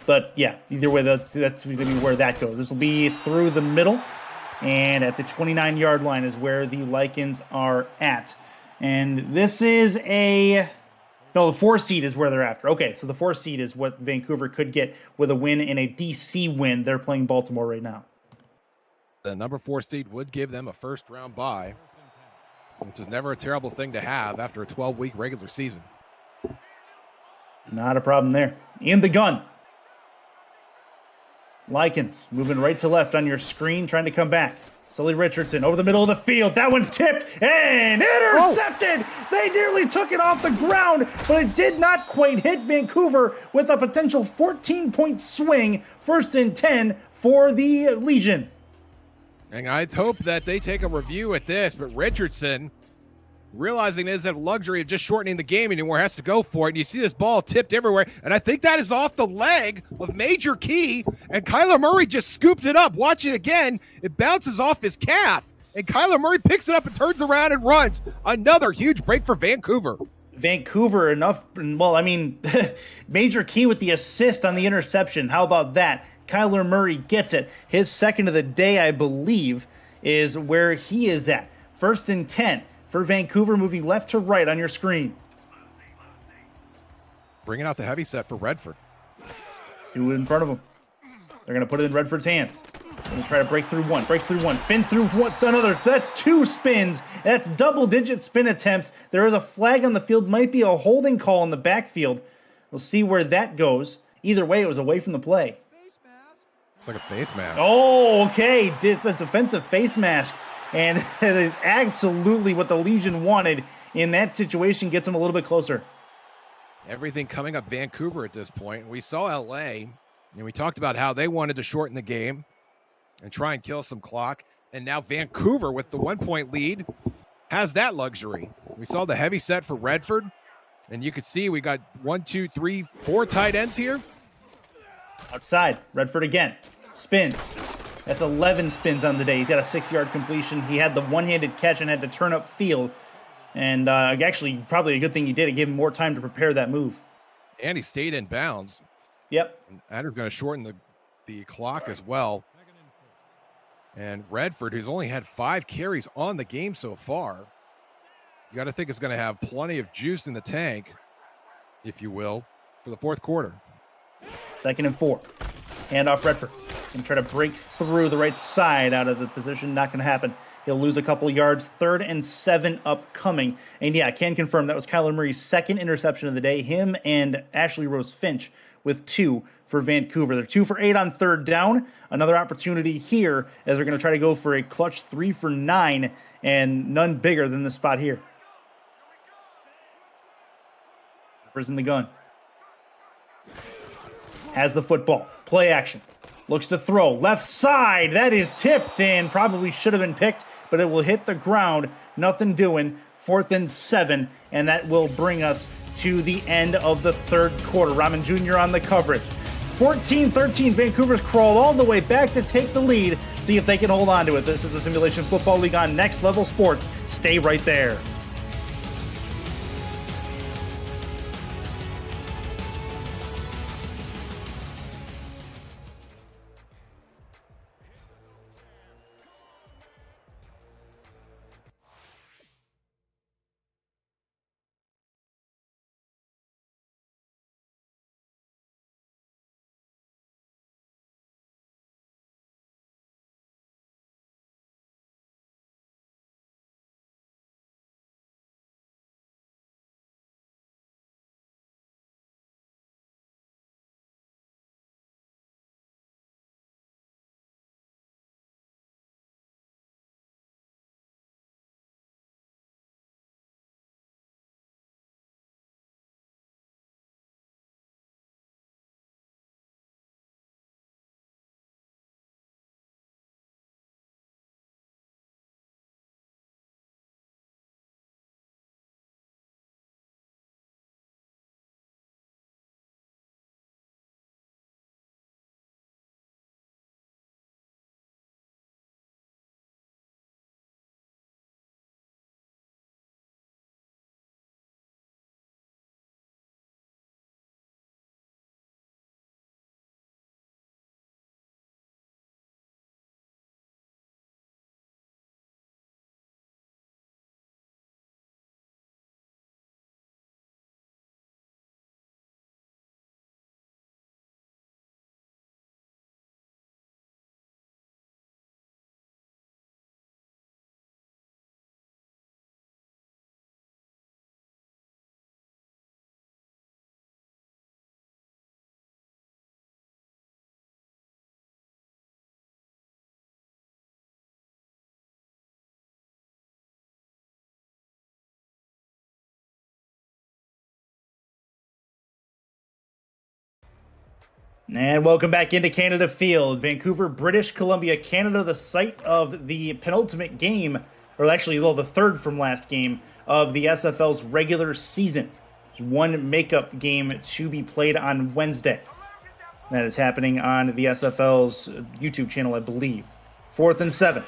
Speaker 1: But yeah, either way, that's going to be where that goes. This will be through the middle, and at the 29-yard line is where the Lycans are at. And this is the 4 seed is where they're after. Okay, so the 4 seed is what Vancouver could get with a win and a DC win. They're playing Baltimore right now.
Speaker 2: The number 4 seed would give them a first-round bye, which is never a terrible thing to have after a 12-week regular season.
Speaker 1: Not a problem there. In the gun. Likens moving right to left on your screen, trying to come back. Sully Richardson over the middle of the field. That one's tipped and intercepted. They nearly took it off the ground, but it did not quite hit Vancouver with a potential 14-point swing. 1st and 10 for the Legion.
Speaker 2: And I'd hope that they take a review at this, but Richardson, realizing it isn't a luxury of just shortening the game anymore, has to go for it. And you see this ball tipped everywhere. And I think that is off the leg of Major Key. And Kyler Murray just scooped it up. Watch it again. It bounces off his calf. And Kyler Murray picks it up and turns around and runs. Another huge break for Vancouver.
Speaker 1: Vancouver enough. Well, I mean, Major Key with the assist on the interception. How about that? Kyler Murray gets it. His second of the day, I believe, is where he is at. 1st and 10 for Vancouver, moving left to right on your screen.
Speaker 2: Bringing out the heavy set for Redford.
Speaker 1: 2 in front of him. They're going to put it in Redford's hands. Going to try to break through one. Breaks through one. Spins through one. Another. That's 2 spins. That's double-digit spin attempts. There is a flag on the field. Might be a holding call in the backfield. We'll see where that goes. Either way, it was away from the play.
Speaker 2: It's like a face mask.
Speaker 1: Oh, okay. It's a defensive face mask. And it is absolutely what the Legion wanted in that situation. Gets them a little bit closer.
Speaker 2: Everything coming up Vancouver at this point. We saw LA, and we talked about how they wanted to shorten the game and try and kill some clock. And now Vancouver, with the 1-point lead, has that luxury. We saw the heavy set for Redford, and you could see we got 1, 2, 3, 4 tight ends here.
Speaker 1: Outside, Redford again. Spins. That's 11 spins on the day. He's got a 6-yard completion. He had the one-handed catch and had to turn up field. And actually, probably a good thing he did. It gave him more time to prepare that move.
Speaker 2: And he stayed in bounds.
Speaker 1: Yep.
Speaker 2: And Adder's going to shorten the clock as well. And Redford, who's only had 5 carries on the game so far, you got to think is going to have plenty of juice in the tank, if you will, for the 4th quarter.
Speaker 1: 2nd and 4. Hand off Redford. Going to try to break through the right side out of the position. Not going to happen. He'll lose a couple yards. 3rd and 7 upcoming. And yeah, I can confirm that was Kyler Murray's 2nd interception of the day. Him and Ashley Rose Finch with 2 for Vancouver. They're 2 for 8 on 3rd down. Another opportunity here as they're going to try to go for a clutch 3 for 9, and none bigger than the spot here. Redford's in the gun. Has the football. Play action. Looks to throw. Left side. That is tipped and probably should have been picked, but it will hit the ground. Nothing doing. 4th and 7, and that will bring us to the end of the 3rd quarter. Rahman Jr. on the coverage. 14-13, Vancouver's crawled all the way back to take the lead. See if they can hold on to it. This is the Simulation Football League on Next Level Sports. Stay right there. And welcome back into Canada Field. Vancouver, British Columbia, Canada, the site of the penultimate game, or actually, well, the third from last game of the SFL's regular season. There's one makeup game to be played on Wednesday. That is happening on the SFL's YouTube channel, I believe. 4th and 7.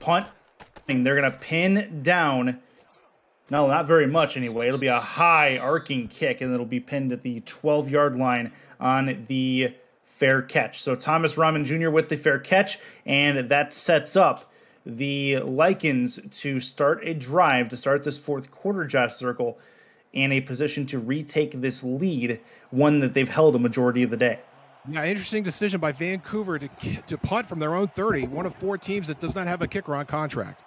Speaker 1: Punt. They're going to pin down. No, not very much anyway. It'll be a high arcing kick, and it'll be pinned at the 12-yard line on the fair catch. So Thomas Rahman Jr. with the fair catch, and that sets up the Lycans to start a drive to start this fourth quarter, Josh Circle, in a position to retake this lead, one that they've held a majority of the day.
Speaker 2: Yeah, interesting decision by Vancouver to punt from their own 30, one of 4 teams that does not have a kicker on contract.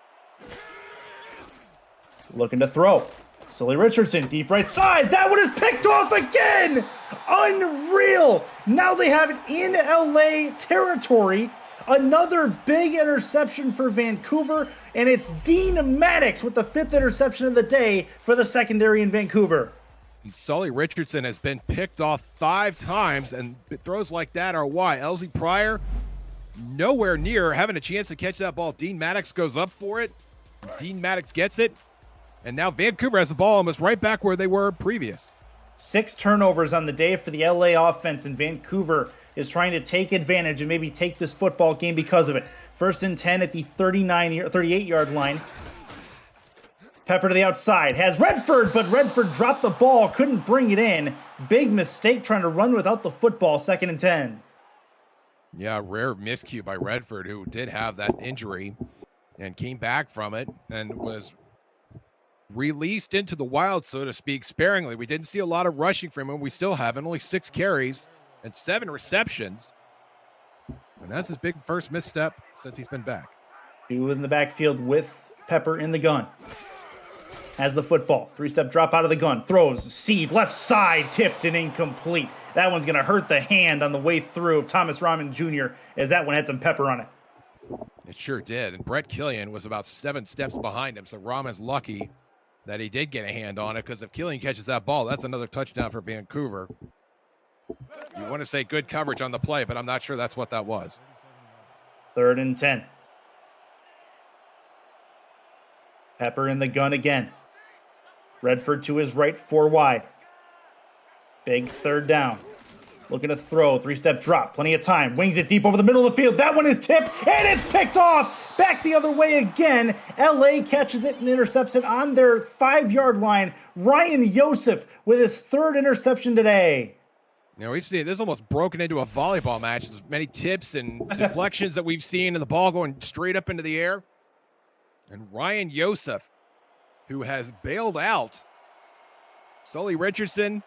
Speaker 1: Looking to throw. Sully Richardson, deep right side. That one is picked off again. Unreal. Now they have it in LA territory. Another big interception for Vancouver, and it's Dean Maddox with the 5th interception of the day for the secondary in Vancouver.
Speaker 2: And Sully Richardson has been picked off 5 times, and throws like that are why. Elsie Pryor, nowhere near having a chance to catch that ball. Dean Maddox goes up for it. Dean Maddox gets it. And now Vancouver has the ball almost right back where they were previous.
Speaker 1: 6 turnovers on the day for the LA offense, and Vancouver is trying to take advantage and maybe take this football game because of it. 1st and 10 at the 38-yard line. Pepper to the outside. Has Redford, but Redford dropped the ball, couldn't bring it in. Big mistake trying to run without the football. 2nd and 10.
Speaker 2: Yeah, rare miscue by Redford, who did have that injury and came back from it and was released into the wild, so to speak, sparingly. We didn't see a lot of rushing from him. We still haven't. Only 6 carries and 7 receptions. And that's his big first misstep since he's been back.
Speaker 1: 2 in the backfield with Pepper in the gun. Has the football. 3-step drop out of the gun. Throws. Seed. Left side. Tipped and incomplete. That one's going to hurt the hand on the way through of Thomas Rahman Jr. as that one had some pepper on it.
Speaker 2: It sure did. And Brett Killian was about 7 steps behind him. So Rahman's lucky that he did get a hand on it, because if Killian catches that ball, that's another touchdown for Vancouver. You want to say good coverage on the play, but I'm not sure that's what that was.
Speaker 1: 3rd and 10. Pepper in the gun again. Redford to his right, 4 wide. Big 3rd down. Looking to throw, 3-step drop, plenty of time. Wings it deep over the middle of the field. That one is tipped, and it's picked off. Back the other way again. LA catches it and intercepts it on their 5-yard line. Ryan Yosef with his 3rd interception today.
Speaker 2: Now, we've seen this almost broken into a volleyball match. There's many tips and deflections that we've seen, and the ball going straight up into the air. And Ryan Yosef, who has bailed out Sully Richardson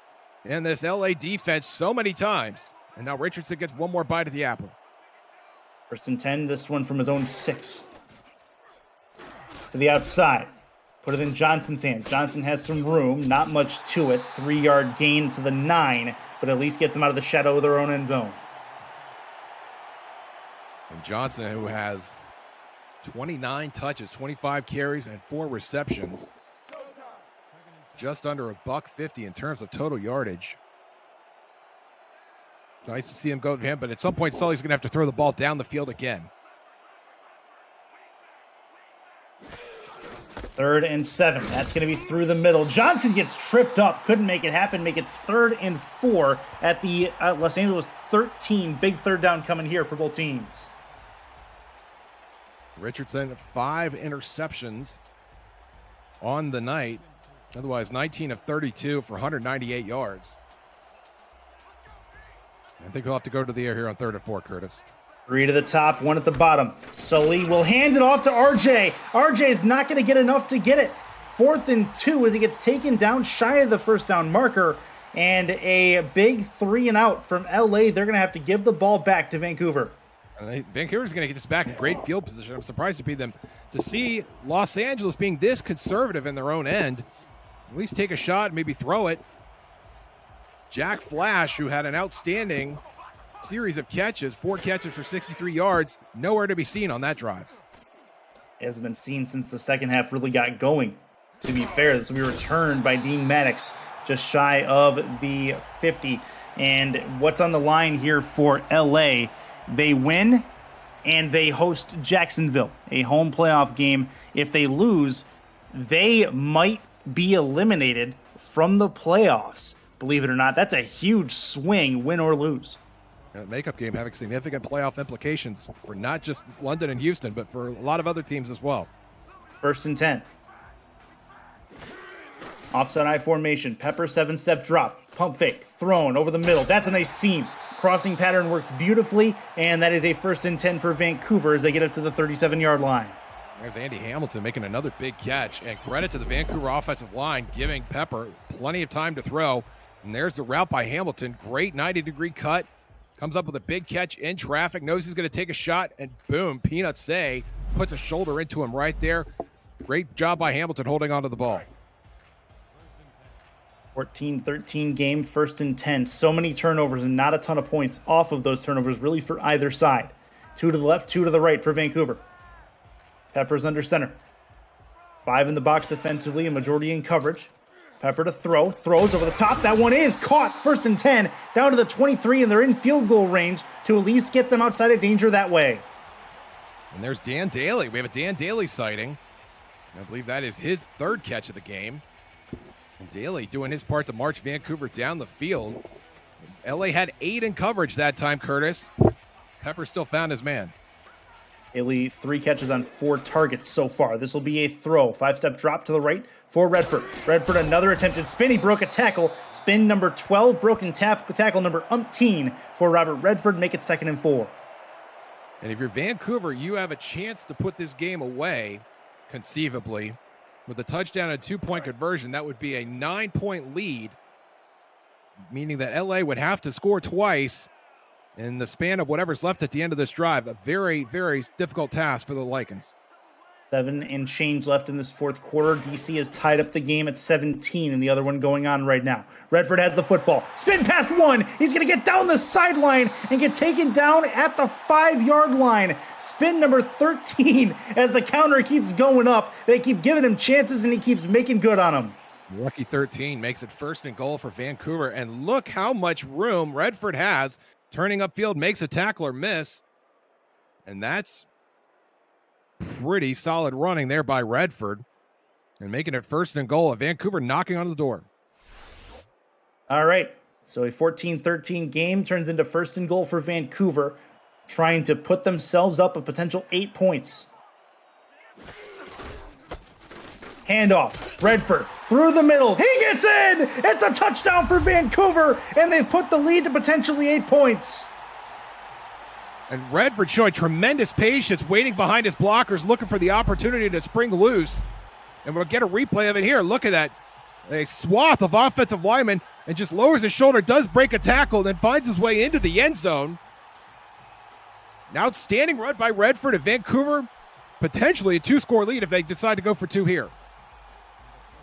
Speaker 2: and this LA defense so many times. And now Richardson gets one more bite of the apple.
Speaker 1: 1st and 10, this one from his own 6. To the outside. Put it in Johnson's hands. Johnson has some room, not much to it. 3-yard gain to the 9, but at least gets them out of the shadow of their own end zone.
Speaker 2: And Johnson, who has 29 touches, 25 carries, and 4 receptions. Just under $150 in terms of total yardage. It's nice to see him go to him, but at some point, Sully's going to have to throw the ball down the field again.
Speaker 1: 3rd and 7. That's going to be through the middle. Johnson gets tripped up. Couldn't make it happen. Make it 3rd and 4 at the Los Angeles 13. Big 3rd down coming here for both teams.
Speaker 2: Richardson, 5 interceptions on the night. Otherwise, 19 of 32 for 198 yards. I think we'll have to go to the air here on 3rd and 4, Curtis.
Speaker 1: 3 to the top, 1 at the bottom. Sully will hand it off to RJ. RJ is not going to get enough to get it. 4th and 2 as he gets taken down shy of the 1st down marker. And a big 3 and out from LA. They're going to have to give the ball back to Vancouver.
Speaker 2: Vancouver's going to get this back in great field position. I'm surprised to see Los Angeles being this conservative in their own end. At least take a shot, maybe throw it. Jack Flash, who had an outstanding series of catches, 4 catches for 63 yards, nowhere to be seen on that drive.
Speaker 1: It hasn't been seen since the second half really got going. To be fair, this will be returned by Dean Maddox just shy of the 50. And what's on the line here for LA? They win and they host Jacksonville, a home playoff game. If they lose, they might be eliminated from the playoffs. Believe it or not, that's a huge swing, win or lose.
Speaker 2: A makeup game having significant playoff implications for not just London and Houston, but for a lot of other teams as well.
Speaker 1: 1st and 10. Offside I formation. Pepper 7-step drop. Pump fake. Thrown over the middle. That's a nice seam. Crossing pattern works beautifully, and that is a 1st and 10 for Vancouver as they get up to the 37-yard line.
Speaker 2: There's Andy Hamilton making another big catch, and credit to the Vancouver offensive line, giving Pepper plenty of time to throw. And there's the route by Hamilton. Great 90-degree cut. Comes up with a big catch in traffic, knows he's going to take a shot, and boom, Peanut Say puts a shoulder into him right there. Great job by Hamilton holding onto the ball.
Speaker 1: 14-13 game, 1st and 10. So many turnovers and not a ton of points off of those turnovers, really, for either side. 2 to the left, 2 to the right for Vancouver. Pepper's under center. 5 in the box defensively, a majority in coverage. Pepper to throw, throws over the top. That one is caught. 1st and 10, down to the 23, and they're in field goal range to at least get them outside of danger that way.
Speaker 2: And there's Dan Daly. We have a Dan Daly sighting. I believe that is his 3rd catch of the game. And Daly doing his part to march Vancouver down the field. LA had 8 in coverage that time, Curtis. Pepper still found his man.
Speaker 1: Daly, 3 catches on 4 targets so far. This will be a throw. 5-step drop to the right for Redford. Redford, another attempted spin. He broke a tackle. Spin number 12, broken tackle number umpteen for Robert Redford. Make it 2nd and 4.
Speaker 2: And if you're Vancouver, you have a chance to put this game away, conceivably. With a touchdown and a 2-point conversion, that would be a 9-point lead, meaning that LA would have to score twice in the span of whatever's left at the end of this drive. A very, very difficult task for the Lycans.
Speaker 1: 7 and change left in this 4th quarter. DC has tied up the game at 17, and the other one going on right now. Redford has the football. Spin past 1. He's going to get down the sideline and get taken down at the 5-yard line. Spin number 13 as the counter keeps going up. They keep giving him chances, and he keeps making good on them.
Speaker 2: Lucky 13 makes it 1st and goal for Vancouver. And look how much room Redford has. Turning upfield, makes a tackler miss. And that's pretty solid running there by Redford. And making it 1st and goal. Vancouver knocking on the door.
Speaker 1: All right. So a 14-13 game turns into 1st and goal for Vancouver, trying to put themselves up a potential 8 points. Handoff. Redford through the middle. He gets in. It's a touchdown for Vancouver, and they've put the lead to potentially 8 points.
Speaker 2: And Redford showing tremendous patience, waiting behind his blockers, looking for the opportunity to spring loose. And we'll get a replay of it here. Look at that. A swath of offensive linemen, and just lowers his shoulder, does break a tackle, then finds his way into the end zone. An outstanding run by Redford, and Vancouver potentially a 2-score lead if they decide to go for 2 here.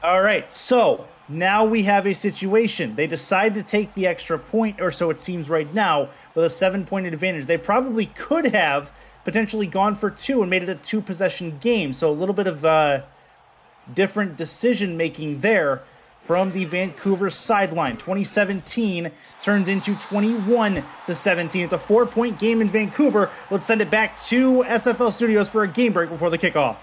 Speaker 1: All right, so now we have a situation. They decide to take the extra point, or so it seems right now, with a 7-point advantage. They probably could have potentially gone for 2 and made it a 2-possession game. So a little bit of different decision-making there from the Vancouver sideline. 2017 turns into 21-17. It's a 4-point game in Vancouver. Let's send it back to SFL Studios for a game break before the kickoff.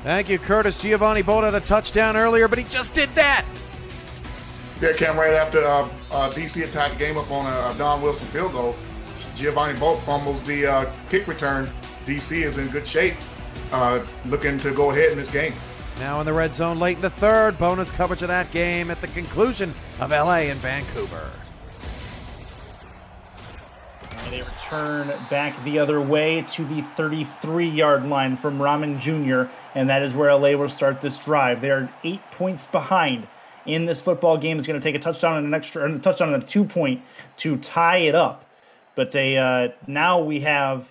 Speaker 4: Thank you, Curtis. Giovanni Bolt had a touchdown earlier, but he just did that.
Speaker 5: Yeah, Cam, right after DC had tied the game up on a Don Wilson field goal, Giovanni Bolt fumbles the kick return. DC is in good shape, looking to go ahead in this game.
Speaker 4: Now in the red zone late in the 3rd. Bonus coverage of that game at the conclusion of LA and Vancouver.
Speaker 1: They return back the other way to the 33-yard line from Rahman Jr., and that is where LA will start this drive. They are 8 points behind in this football game. It's going to take a touchdown and a touchdown and a 2-point to tie it up. But now we have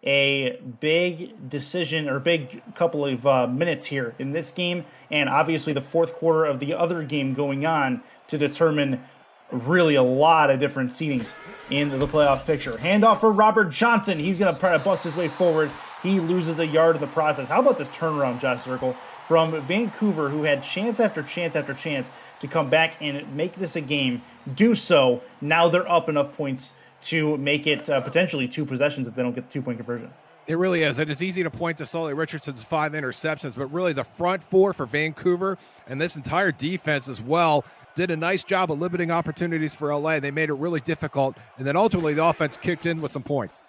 Speaker 1: a big decision, or big couple of minutes here in this game, and obviously the 4th quarter of the other game going on to determine really a lot of different seedings in the playoff picture. Handoff for Robert Johnson. He's going to try to bust his way forward. He loses a yard in the process. How about this turnaround, Josh Circle? from Vancouver, who had chance after chance after chance to come back and make this a game, do so. Now they're up enough points to make it potentially 2 possessions if they don't get the 2-point conversion.
Speaker 2: It really is. It is easy to point to Sully Richardson's 5 interceptions, but really the front 4 for Vancouver and this entire defense as well did a nice job of limiting opportunities for LA. They made it really difficult, and then ultimately the offense kicked in with some points.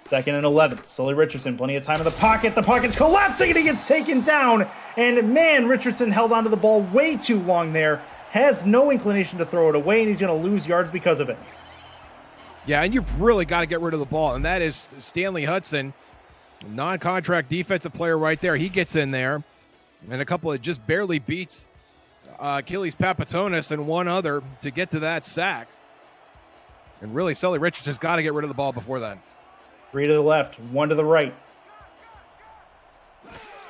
Speaker 1: 2nd and 11. Sully Richardson, plenty of time in the pocket. The pocket's collapsing and he gets taken down. And man, Richardson held onto the ball way too long there. Has no inclination to throw it away, and he's going to lose yards because of it.
Speaker 2: Yeah, and you've really got to get rid of the ball, and that is Stanley Hudson, non-contract defensive player right there. He gets in there, and a couple of just barely beats Achilles Papatonis and one other to get to that sack. And really, Sully Richardson's got to get rid of the ball before then.
Speaker 1: 3 to the left, 1 to the right.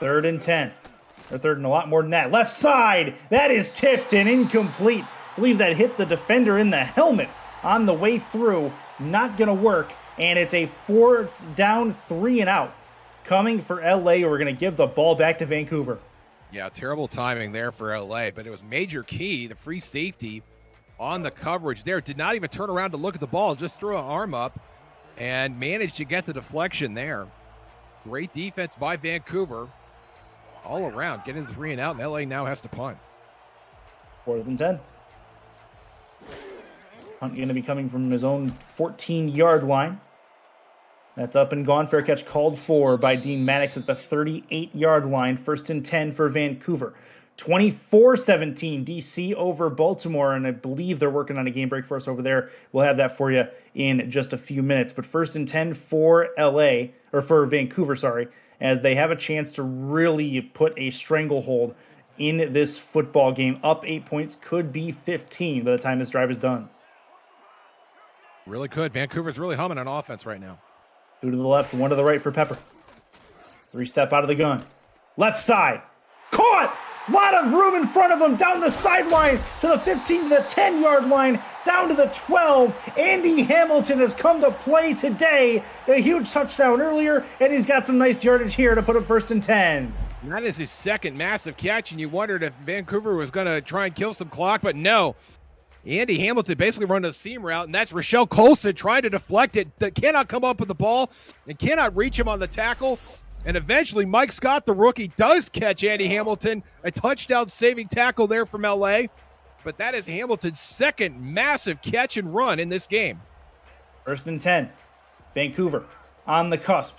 Speaker 1: 3rd and 10. Or 3rd and a lot more than that. Left side, that is tipped and incomplete. I believe that hit the defender in the helmet on the way through. Not going to work. And it's a 4th down, 3 and out. Coming for LA, we're going to give the ball back to Vancouver.
Speaker 2: Yeah, terrible timing there for LA, but it was Major Key, the free safety, on the coverage there. Did not even turn around to look at the ball, just threw an arm up and managed to get the deflection there. Great defense by Vancouver all around, getting the 3 and out, and LA now has to punt.
Speaker 1: 4th and 10. Hunt going to be coming from his own 14-yard line. That's up and gone. Fair catch called for by Dean Maddox at the 38-yard line. 1st and 10 for Vancouver. 24-17 DC over Baltimore, and I believe they're working on a game break for us over there. We'll have that for you in just a few minutes. But 1st and 10 for LA, or for Vancouver, sorry, as they have a chance to really put a stranglehold in this football game. Up 8 points, could be 15 by the time this drive is done.
Speaker 2: Really could. Vancouver's really humming on offense right now.
Speaker 1: 2 to the left, 1 to the right for Pepper. 3-step out of the gun. Left side. Caught! Lot of room in front of him, down the sideline to the 15 to the 10-yard line, down to the 12. Andy Hamilton has come to play today. A huge touchdown earlier, and he's got some nice yardage here to put up 1st and 10.
Speaker 2: And that is his 2nd massive catch, and you wondered if Vancouver was going to try and kill some clock, but no. Andy Hamilton basically run a seam route, and that's Rochelle Colson trying to deflect it. That cannot come up with the ball and cannot reach him on the tackle. And eventually, Mike Scott, the rookie, does catch Andy Hamilton. A touchdown-saving tackle there from LA. But that is Hamilton's 2nd massive catch and run in this game.
Speaker 1: 1st and 10. Vancouver on the cusp.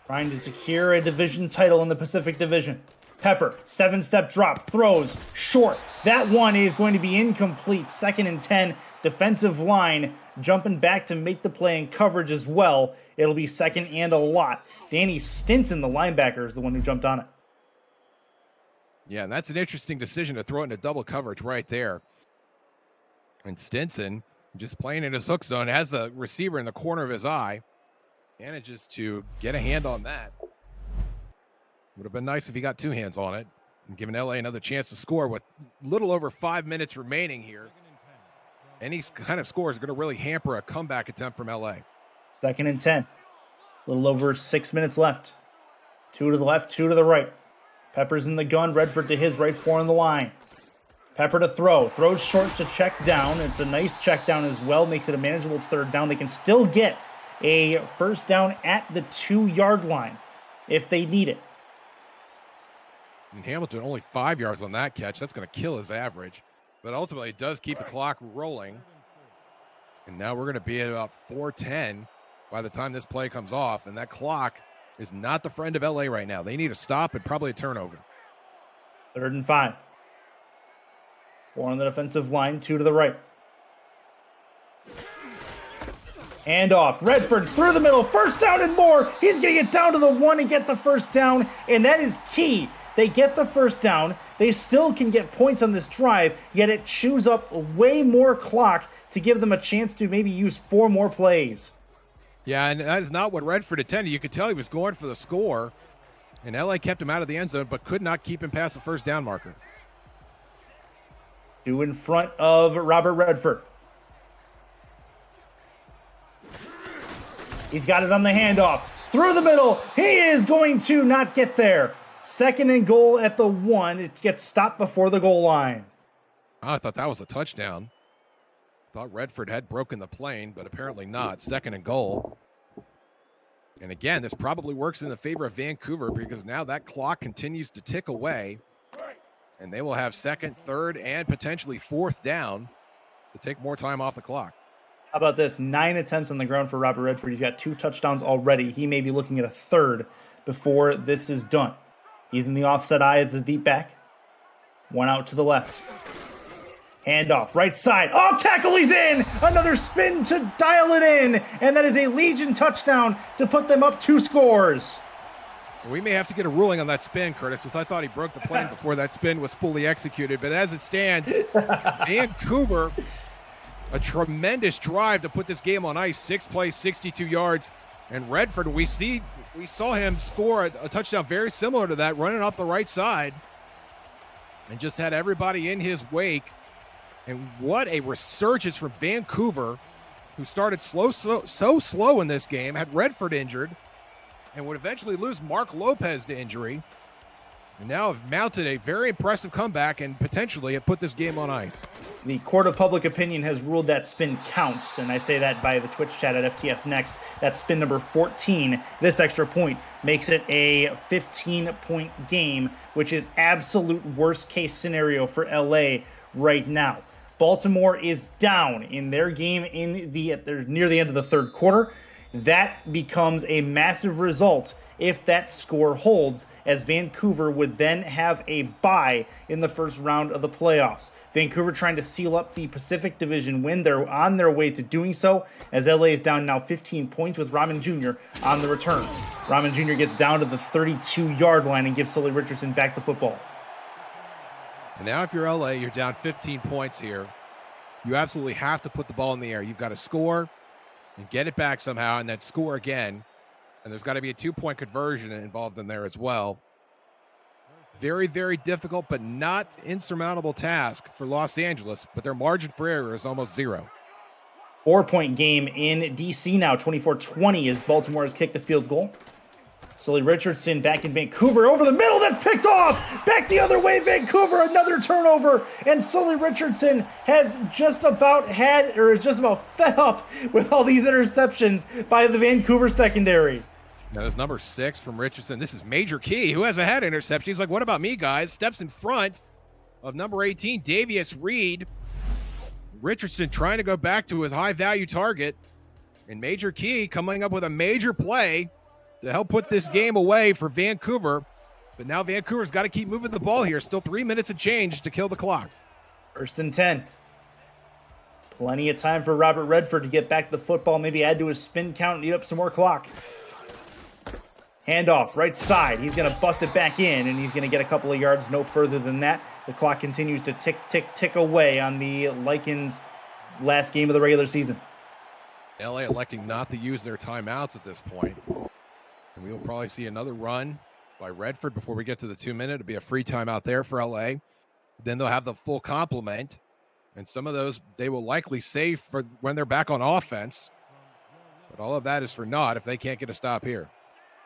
Speaker 1: Trying to secure a division title in the Pacific Division. Pepper, 7-step drop, throws, short. That one is going to be incomplete. 2nd and 10. Defensive line jumping back to make the play in coverage as well. It'll be 2nd and a lot. Danny Stinson, the linebacker, is the one who jumped on it.
Speaker 2: Yeah, and that's an interesting decision to throw it into double coverage right there. And Stinson, just playing in his hook zone, has the receiver in the corner of his eye. Manages to get a hand on that. Would have been nice if he got 2 hands on it and given LA another chance to score with little over 5 minutes remaining here. Any kind of scores are going to really hamper a comeback attempt from LA.
Speaker 1: 2nd and 10. A little over 6 minutes left. 2 to the left, 2 to the right. Pepper's in the gun. Redford to his right, 4 on the line. Pepper to throw. Throws short to check down. It's a nice check down as well. Makes it a manageable 3rd down. They can still get a 1st down at the 2-yard line if they need it.
Speaker 2: And Hamilton only 5 yards on that catch. That's going to kill his average. But ultimately, it does keep the clock rolling. And now we're going to be at about 4:10 by the time this play comes off. And that clock is not the friend of LA right now. They need a stop and probably a turnover.
Speaker 1: 3rd and 5. 4 on the defensive line, 2 to the right. Hand off. Redford through the middle. 1st down and more. He's going to get down to the 1 and get the 1st down. And that is key. They get the 1st down. They still can get points on this drive, yet it chews up way more clock to give them a chance to maybe use 4 more plays.
Speaker 2: Yeah, and that is not what Redford intended. You could tell he was going for the score, and LA kept him out of the end zone, but could not keep him past the 1st down marker.
Speaker 1: 2 in front of Robert Redford. He's got it on the handoff. through the middle. He is going to not get there. 2nd and goal at the 1. It gets stopped before the goal line.
Speaker 2: I thought that was a touchdown. Thought Redford had broken the plane, but apparently not. 2nd and goal. And again, this probably works in the favor of Vancouver because now that clock continues to tick away. And they will have 2nd, 3rd, and potentially 4th down to take more time off the clock.
Speaker 1: How about this? 9 attempts on the ground for Robert Redford. He's got 2 touchdowns already. He may be looking at a 3rd before this is done. He's in the offset eye as the deep back. 1 out to the left. Handoff, right side. Off tackle, he's in! Another spin to dial it in. And that is a Legion touchdown to put them up 2 scores.
Speaker 2: We may have to get a ruling on that spin, Curtis, because I thought he broke the plane before that spin was fully executed. But as it stands, Vancouver, a tremendous drive to put this game on ice. 6 plays, 62 yards. And Redford, we saw him score a touchdown very similar to that, running off the right side. And just had everybody in his wake. And what a resurgence from Vancouver, who started so slow in this game, had Redford injured, and would eventually lose Mark Lopez to injury. And now have mounted a very impressive comeback and potentially have put this game on ice.
Speaker 1: The court of public opinion has ruled that spin counts, and I say that by the Twitch chat at FTF Next. That's spin number 14. This extra point makes it a 15-point game, which is absolute worst-case scenario for LA right now. Baltimore is down in their game near the end of the 3rd quarter. That becomes a massive result if that score holds, as Vancouver would then have a bye in the 1st round of the playoffs. Vancouver trying to seal up the Pacific Division win. They're on their way to doing so, as LA is down now 15 points with Rahman Jr. on the return. Rahman Jr. gets down to the 32-yard line and gives Sully Richardson back the football.
Speaker 2: And now if you're LA, you're down 15 points here. You absolutely have to put the ball in the air. You've got to score and get it back somehow and then score again. And there's got to be a 2-point conversion involved in there as well. Very, very difficult, but not insurmountable task for Los Angeles, but their margin for error is almost 0.
Speaker 1: 4-point game in DC now, 24-20 as Baltimore has kicked a field goal. Sully Richardson back in Vancouver, over the middle, that's picked off! Back the other way, Vancouver, another turnover! And Sully Richardson has just about fed up with all these interceptions by the Vancouver secondary.
Speaker 2: Now there's number 6 from Richardson. This is Major Key, who hasn't had interception. He's like, what about me, guys? Steps in front of number 18, Davius Reed. Richardson trying to go back to his high-value target. And Major Key coming up with a major play to help put this game away for Vancouver. But now Vancouver's got to keep moving the ball here. Still 3 minutes of change to kill the clock.
Speaker 1: 1st and 10. Plenty of time for Robert Redford to get back the football, maybe add to his spin count and eat up some more clock. Handoff, right side. He's going to bust it back in, and he's going to get a couple of yards, no further than that. The clock continues to tick, tick, tick away on the Lycans' last game of the regular season.
Speaker 2: LA electing not to use their timeouts at this point. And we will probably see another run by Redford before we get to the 2-minute. It'll be a free timeout there for LA. Then they'll have the full complement. And some of those they will likely save for when they're back on offense. But all of that is for naught if they can't get a stop here.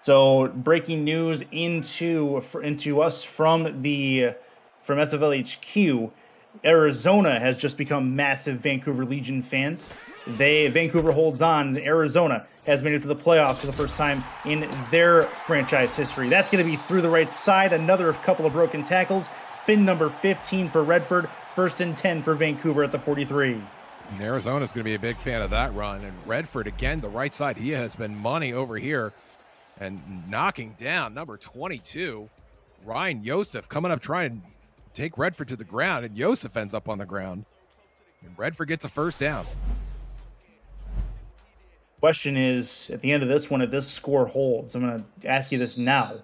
Speaker 1: So breaking news into us from SFL HQ, Arizona has just become massive Vancouver Legion fans. Vancouver holds on, and Arizona has made it to the playoffs for the first time in their franchise history. That's going to be through the right side. Another couple of broken tackles. Spin number 15 for Redford. 1st and 10 for Vancouver at the 43.
Speaker 2: And Arizona's going to be a big fan of that run. And Redford, again, the right side, he has been money over here and knocking down number 22, Ryan Yosef, coming up trying to take Redford to the ground, and Yosef ends up on the ground. And Redford gets a 1st down.
Speaker 1: Question is, at the end of this one, if this score holds, I'm going to ask you this now,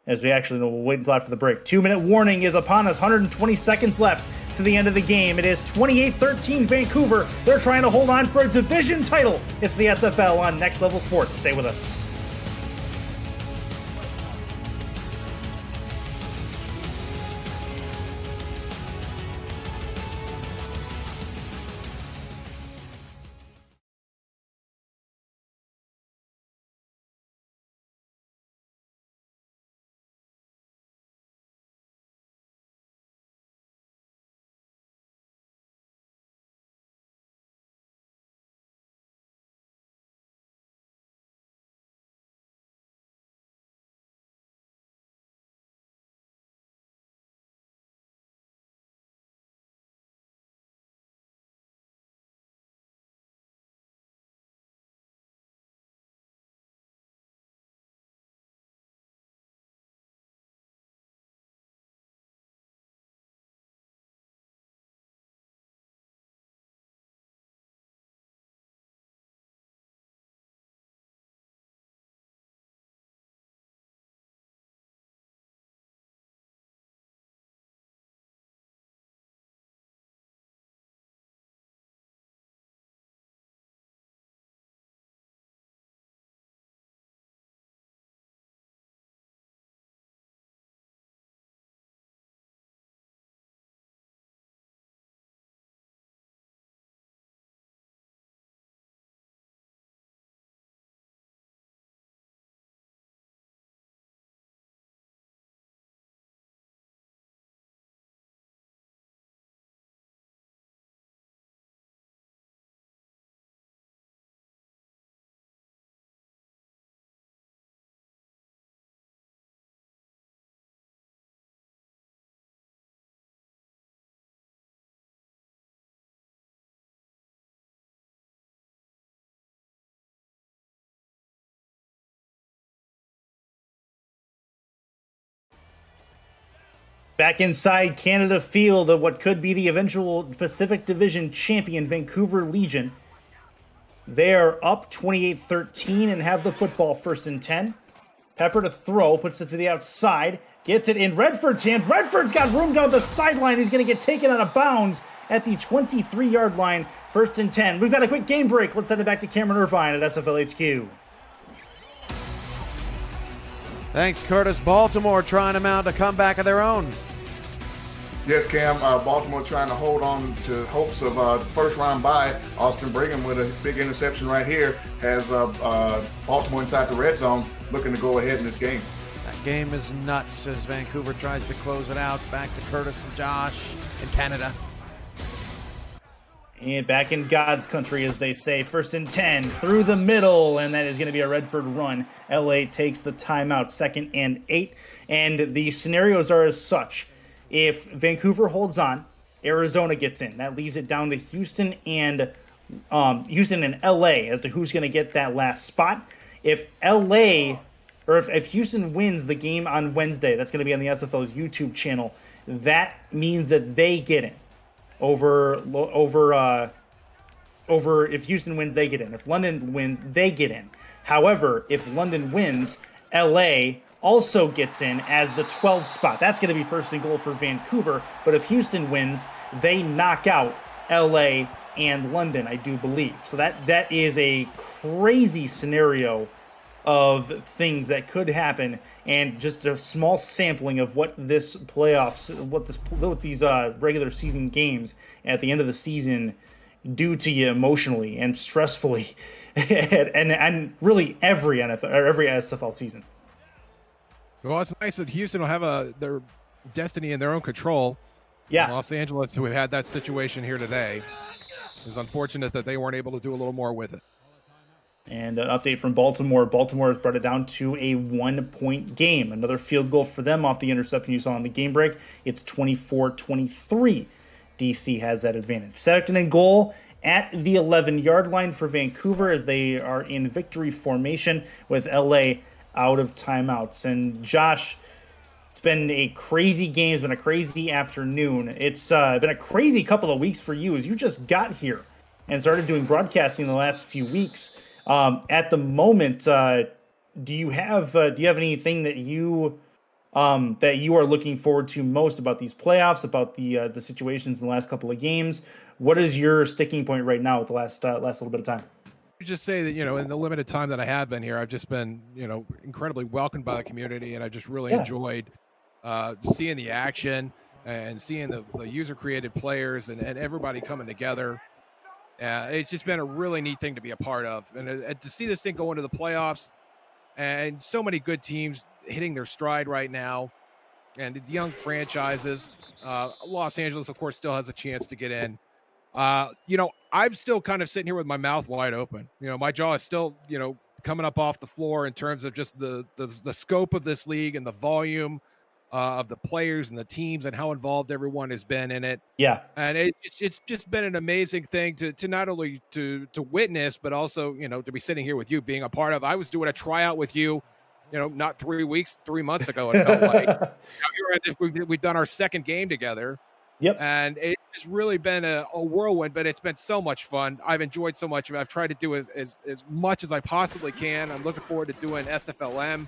Speaker 1: as we'll wait until after the break. 2-minute warning is upon us, 120 seconds left to the end of the game. It is 28-13 Vancouver. They're trying to hold on for a division title. It's the SFL on Next Level Sports. Stay with us. Back inside Canada Field of what could be the eventual Pacific Division champion, Vancouver Legion. They are up 28-13 and have the football 1st and 10. Pepper to throw, puts it to the outside, gets it in Redford's hands. Redford's got room down the sideline. He's going to get taken out of bounds at the 23-yard line, 1st and 10. We've got a quick game break. Let's send it back to Cameron Irvine at SFL HQ.
Speaker 4: Thanks, Curtis. Baltimore trying to mount a comeback of their own.
Speaker 5: Yes, Cam. Baltimore trying to hold on to hopes of first-round bye. Austin Brigham with a big interception right here has Baltimore inside the red zone, looking to go ahead in this game.
Speaker 4: That game is nuts as Vancouver tries to close it out. Back to Curtis and Josh in Canada.
Speaker 1: And back in God's country, as they say, 1st and 10 through the middle, and that is going to be a Redford run. LA takes the timeout, 2nd and 8, and the scenarios are as such. If Vancouver holds on, Arizona gets in. That leaves it down to Houston and LA as to who's going to get that last spot. If Houston wins the game on Wednesday, that's going to be on the SFL's YouTube channel. That means that they get in. Over if Houston wins, they get in. If London wins, they get in. However, if London wins, LA also gets in as the 12th spot. That's going to be 1st and goal for Vancouver. But if Houston wins, they knock out LA and London, I do believe. So that is a crazy scenario of things that could happen, and just a small sampling of what this playoffs, what these regular season games at the end of the season do to you emotionally and stressfully, and really every NFL or every SFL season.
Speaker 2: Well, it's nice that Houston will have their destiny in their own control.
Speaker 1: Yeah,
Speaker 2: Los Angeles, who had that situation here today, it's unfortunate that they weren't able to do a little more with it.
Speaker 1: And an update from Baltimore. Baltimore has brought it down to a 1-point game. Another field goal for them off the interception you saw on the game break. It's 24-23. DC has that advantage. 2nd and goal at the 11-yard line for Vancouver as they are in victory formation with LA out of timeouts. And Josh, it's been a crazy game. It's been a crazy afternoon. It's been a crazy couple of weeks for you as you just got here and started doing broadcasting in the last few weeks. At the moment, do you have anything that you are looking forward to most about these playoffs, about the situations in the last couple of games? What is your sticking point right now with the last little bit of time?
Speaker 2: Just say that, in the limited time that I have been here, I've just been, incredibly welcomed by the community, and I just really enjoyed seeing the action and seeing the user-created players and everybody coming together. It's just been a really neat thing to be a part of, and to see this thing go into the playoffs, and so many good teams hitting their stride right now, and the young franchises. Los Angeles, of course, still has a chance to get in. I'm still kind of sitting here with my mouth wide open. My jaw is still, coming up off the floor in terms of just the scope of this league and the volume of the players and the teams and how involved everyone has been in it.
Speaker 1: Yeah.
Speaker 2: And it's just been an amazing thing to not only to witness, but also, to be sitting here with you, being a part of. I was doing a tryout with you, not 3 months ago, it felt like. We've done our second game together.
Speaker 1: Yep.
Speaker 2: And it's just really been a whirlwind, but it's been so much fun. I've enjoyed so much of it. I've tried to do as much as I possibly can. I'm looking forward to doing SFLM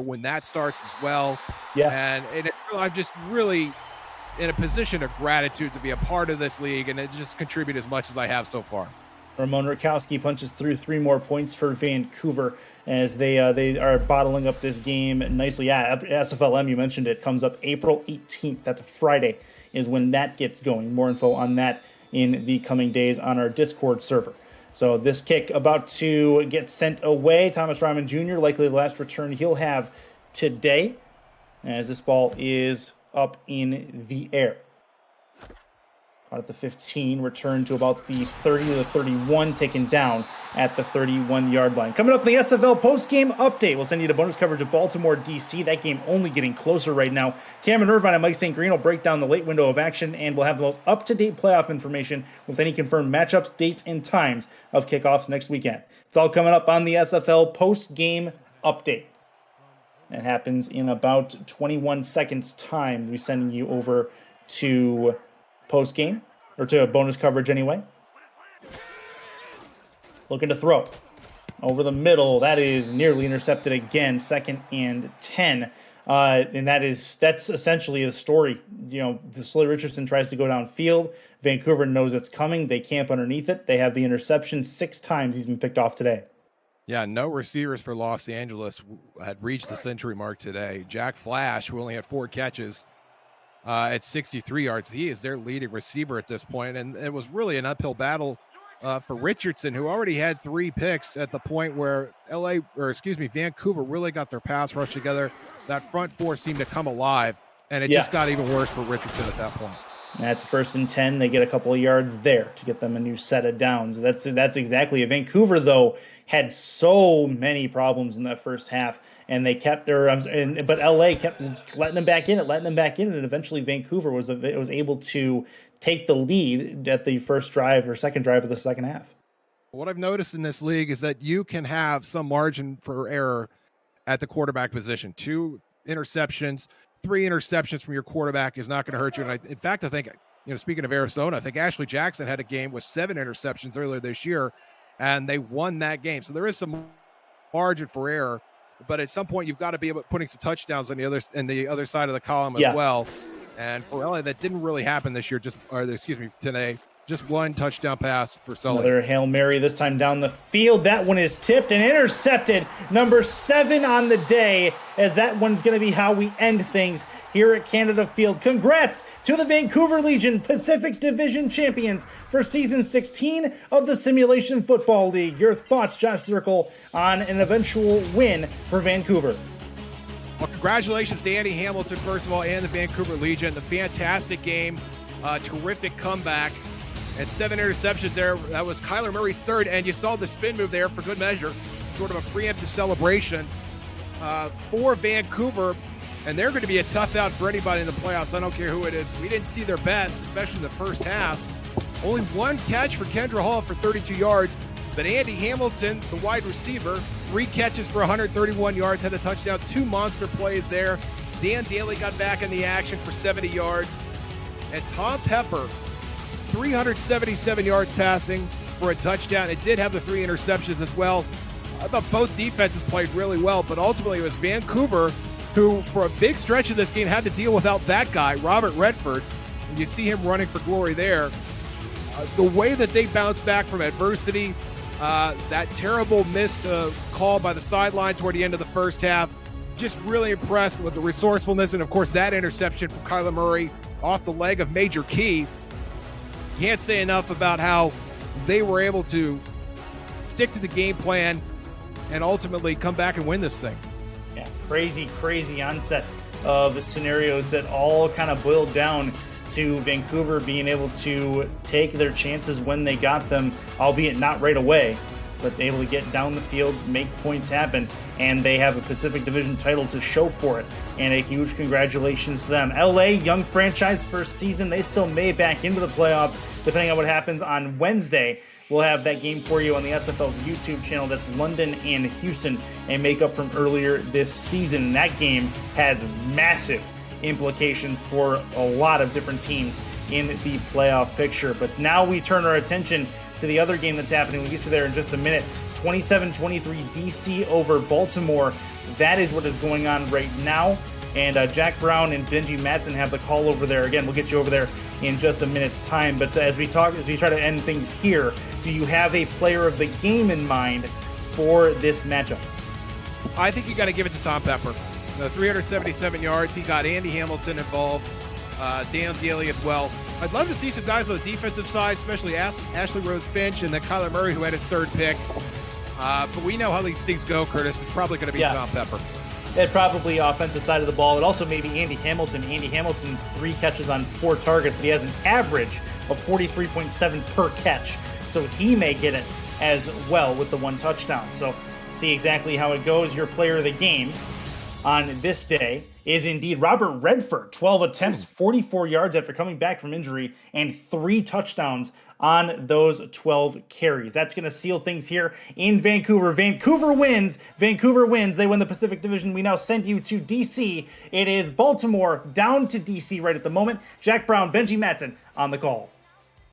Speaker 2: when that starts as well.
Speaker 1: Yeah.
Speaker 2: And I'm just really in a position of gratitude to be a part of this league and just contribute as much as I have so far.
Speaker 1: Ramon Rakowski punches through 3 more points for Vancouver as they are bottling up this game nicely. Yeah, SFLM, you mentioned it, comes up April 18th. That's a Friday is when that gets going. More info on that in the coming days on our Discord server. So this kick about to get sent away. Thomas Ryman Jr., likely the last return he'll have today as this ball is up in the air. Caught at the 15, returned to about the 30 to the 31, taken down at the 31-yard line. Coming up, the SFL post-game update. We'll send you to bonus coverage of Baltimore, D.C. That game only getting closer right now. Cameron Irvine and Mike St. Green will break down the late window of action, and we'll have the most up-to-date playoff information with any confirmed matchups, dates, and times of kickoffs next weekend. It's all coming up on the SFL post-game update. It happens in about 21 seconds time. We're sending you over to post game, or to bonus coverage anyway. Looking to throw over the middle. That is nearly intercepted again. 2nd and 10. And that's essentially the story. Sully Richardson tries to go downfield. Vancouver knows it's coming. They camp underneath it. They have the interception 6 times. He's been picked off today.
Speaker 2: Yeah, no receivers for Los Angeles had reached the century mark today. Jack Flash, who only had 4 catches at 63 yards, he is their leading receiver at this point. And it was really an uphill battle for Richardson, who already had 3 picks at the point where Vancouver really got their pass rush together. That front 4 seemed to come alive, and it just got even worse for Richardson at that point.
Speaker 1: That's 1st and 10. They get a couple of yards there to get them a new set of downs. That's exactly it. Vancouver, though, had so many problems in that first half, and they kept but LA kept letting them back in and eventually Vancouver was able to take the lead at the first drive or second drive of the second half.
Speaker 2: What I've noticed in this league is that you can have some margin for error at the quarterback position. 2 interceptions, 3 interceptions from your quarterback is not going to hurt you. And in fact, I think, speaking of Arizona, I think Ashley Jackson had a game with 7 interceptions earlier this year, and they won that game. So there is some margin for error, but at some point you've got to be able to putting some touchdowns on the other side of the column as well. And for LA, that didn't really happen this year. Today. Just 1 touchdown pass for Sully.
Speaker 1: Another Hail Mary, this time down the field. That one is tipped and intercepted. Number 7 on the day, as that one's going to be how we end things here at Canada Field. Congrats to the Vancouver Legion Pacific Division champions for Season 16 of the Simulation Football League. Your thoughts, Josh Zirkle, on an eventual win for Vancouver?
Speaker 2: Well, congratulations to Andy Hamilton, first of all, and the Vancouver Legion. The fantastic game, terrific comeback. And 7 interceptions there. That was Kyler Murray's 3rd, and you saw the spin move there for good measure. Sort of a preemptive celebration for Vancouver, and they're going to be a tough out for anybody in the playoffs. I don't care who it is. We didn't see their best, especially in the first half. Only 1 catch for Kendra Hall for 32 yards, but Andy Hamilton, the wide receiver, 3 catches for 131 yards, had a touchdown, 2 monster plays there. Dan Daly got back in the action for 70 yards, and Tom Pepper, 377 yards passing for a touchdown. It did have the 3 interceptions as well. I thought both defenses played really well, but ultimately it was Vancouver who, for a big stretch of this game, had to deal without that guy, Robert Redford. And you see him running for glory there. The way that they bounced back from adversity, that terrible missed call by the sideline toward the end of the first half, just really impressed with the resourcefulness. And, of course, that interception from Kyler Murray off the leg of Major Key. Can't say enough about how they were able to stick to the game plan and ultimately come back and win this thing.
Speaker 1: Yeah, crazy onset of scenarios that all kind of boiled down to Vancouver being able to take their chances when they got them, albeit not right away, but able to get down the field, make points happen, and they have a Pacific Division title to show for it. And a huge congratulations to them. LA, young franchise, first season. They still may back into the playoffs, depending on what happens on Wednesday. We'll have that game for you on the SFL's YouTube channel. That's London and Houston, a makeup from earlier this season. That game has massive implications for a lot of different teams in the playoff picture. But now we turn our attention to the other game that's happening. We'll get to there in just a minute. 27-23 DC over Baltimore. That is what is going on right now. And Jack Brown and Benji Madsen have the call over there. Again, we'll get you over there in just a minute's time. But as we try to end things here, do you have a player of the game in mind for this matchup?
Speaker 2: I think you got to give it to Tom Pepper. 377 yards. He got Andy Hamilton involved, Dan Daly as well. I'd love to see some guys on the defensive side, especially Ashley Rose Finch and then Kyler Murray, who had his 3rd pick. But we know how these things go, Curtis. It's probably going to be Tom Pepper.
Speaker 1: It probably offensive side of the ball. It also may be Andy Hamilton. Andy Hamilton, 3 catches on 4 targets, but he has an average of 43.7 per catch. So he may get it as well with the 1 touchdown. So see exactly how it goes. Your player of the game on this day is indeed Robert Redford. 12 attempts, 44 yards after coming back from injury, and 3 touchdowns on those 12 carries. That's going to seal things here in Vancouver. Vancouver wins. Vancouver wins. They win the Pacific Division. We now send you to DC. It is Baltimore down to DC right at the moment. Jack Brown, Benji Matson on the call.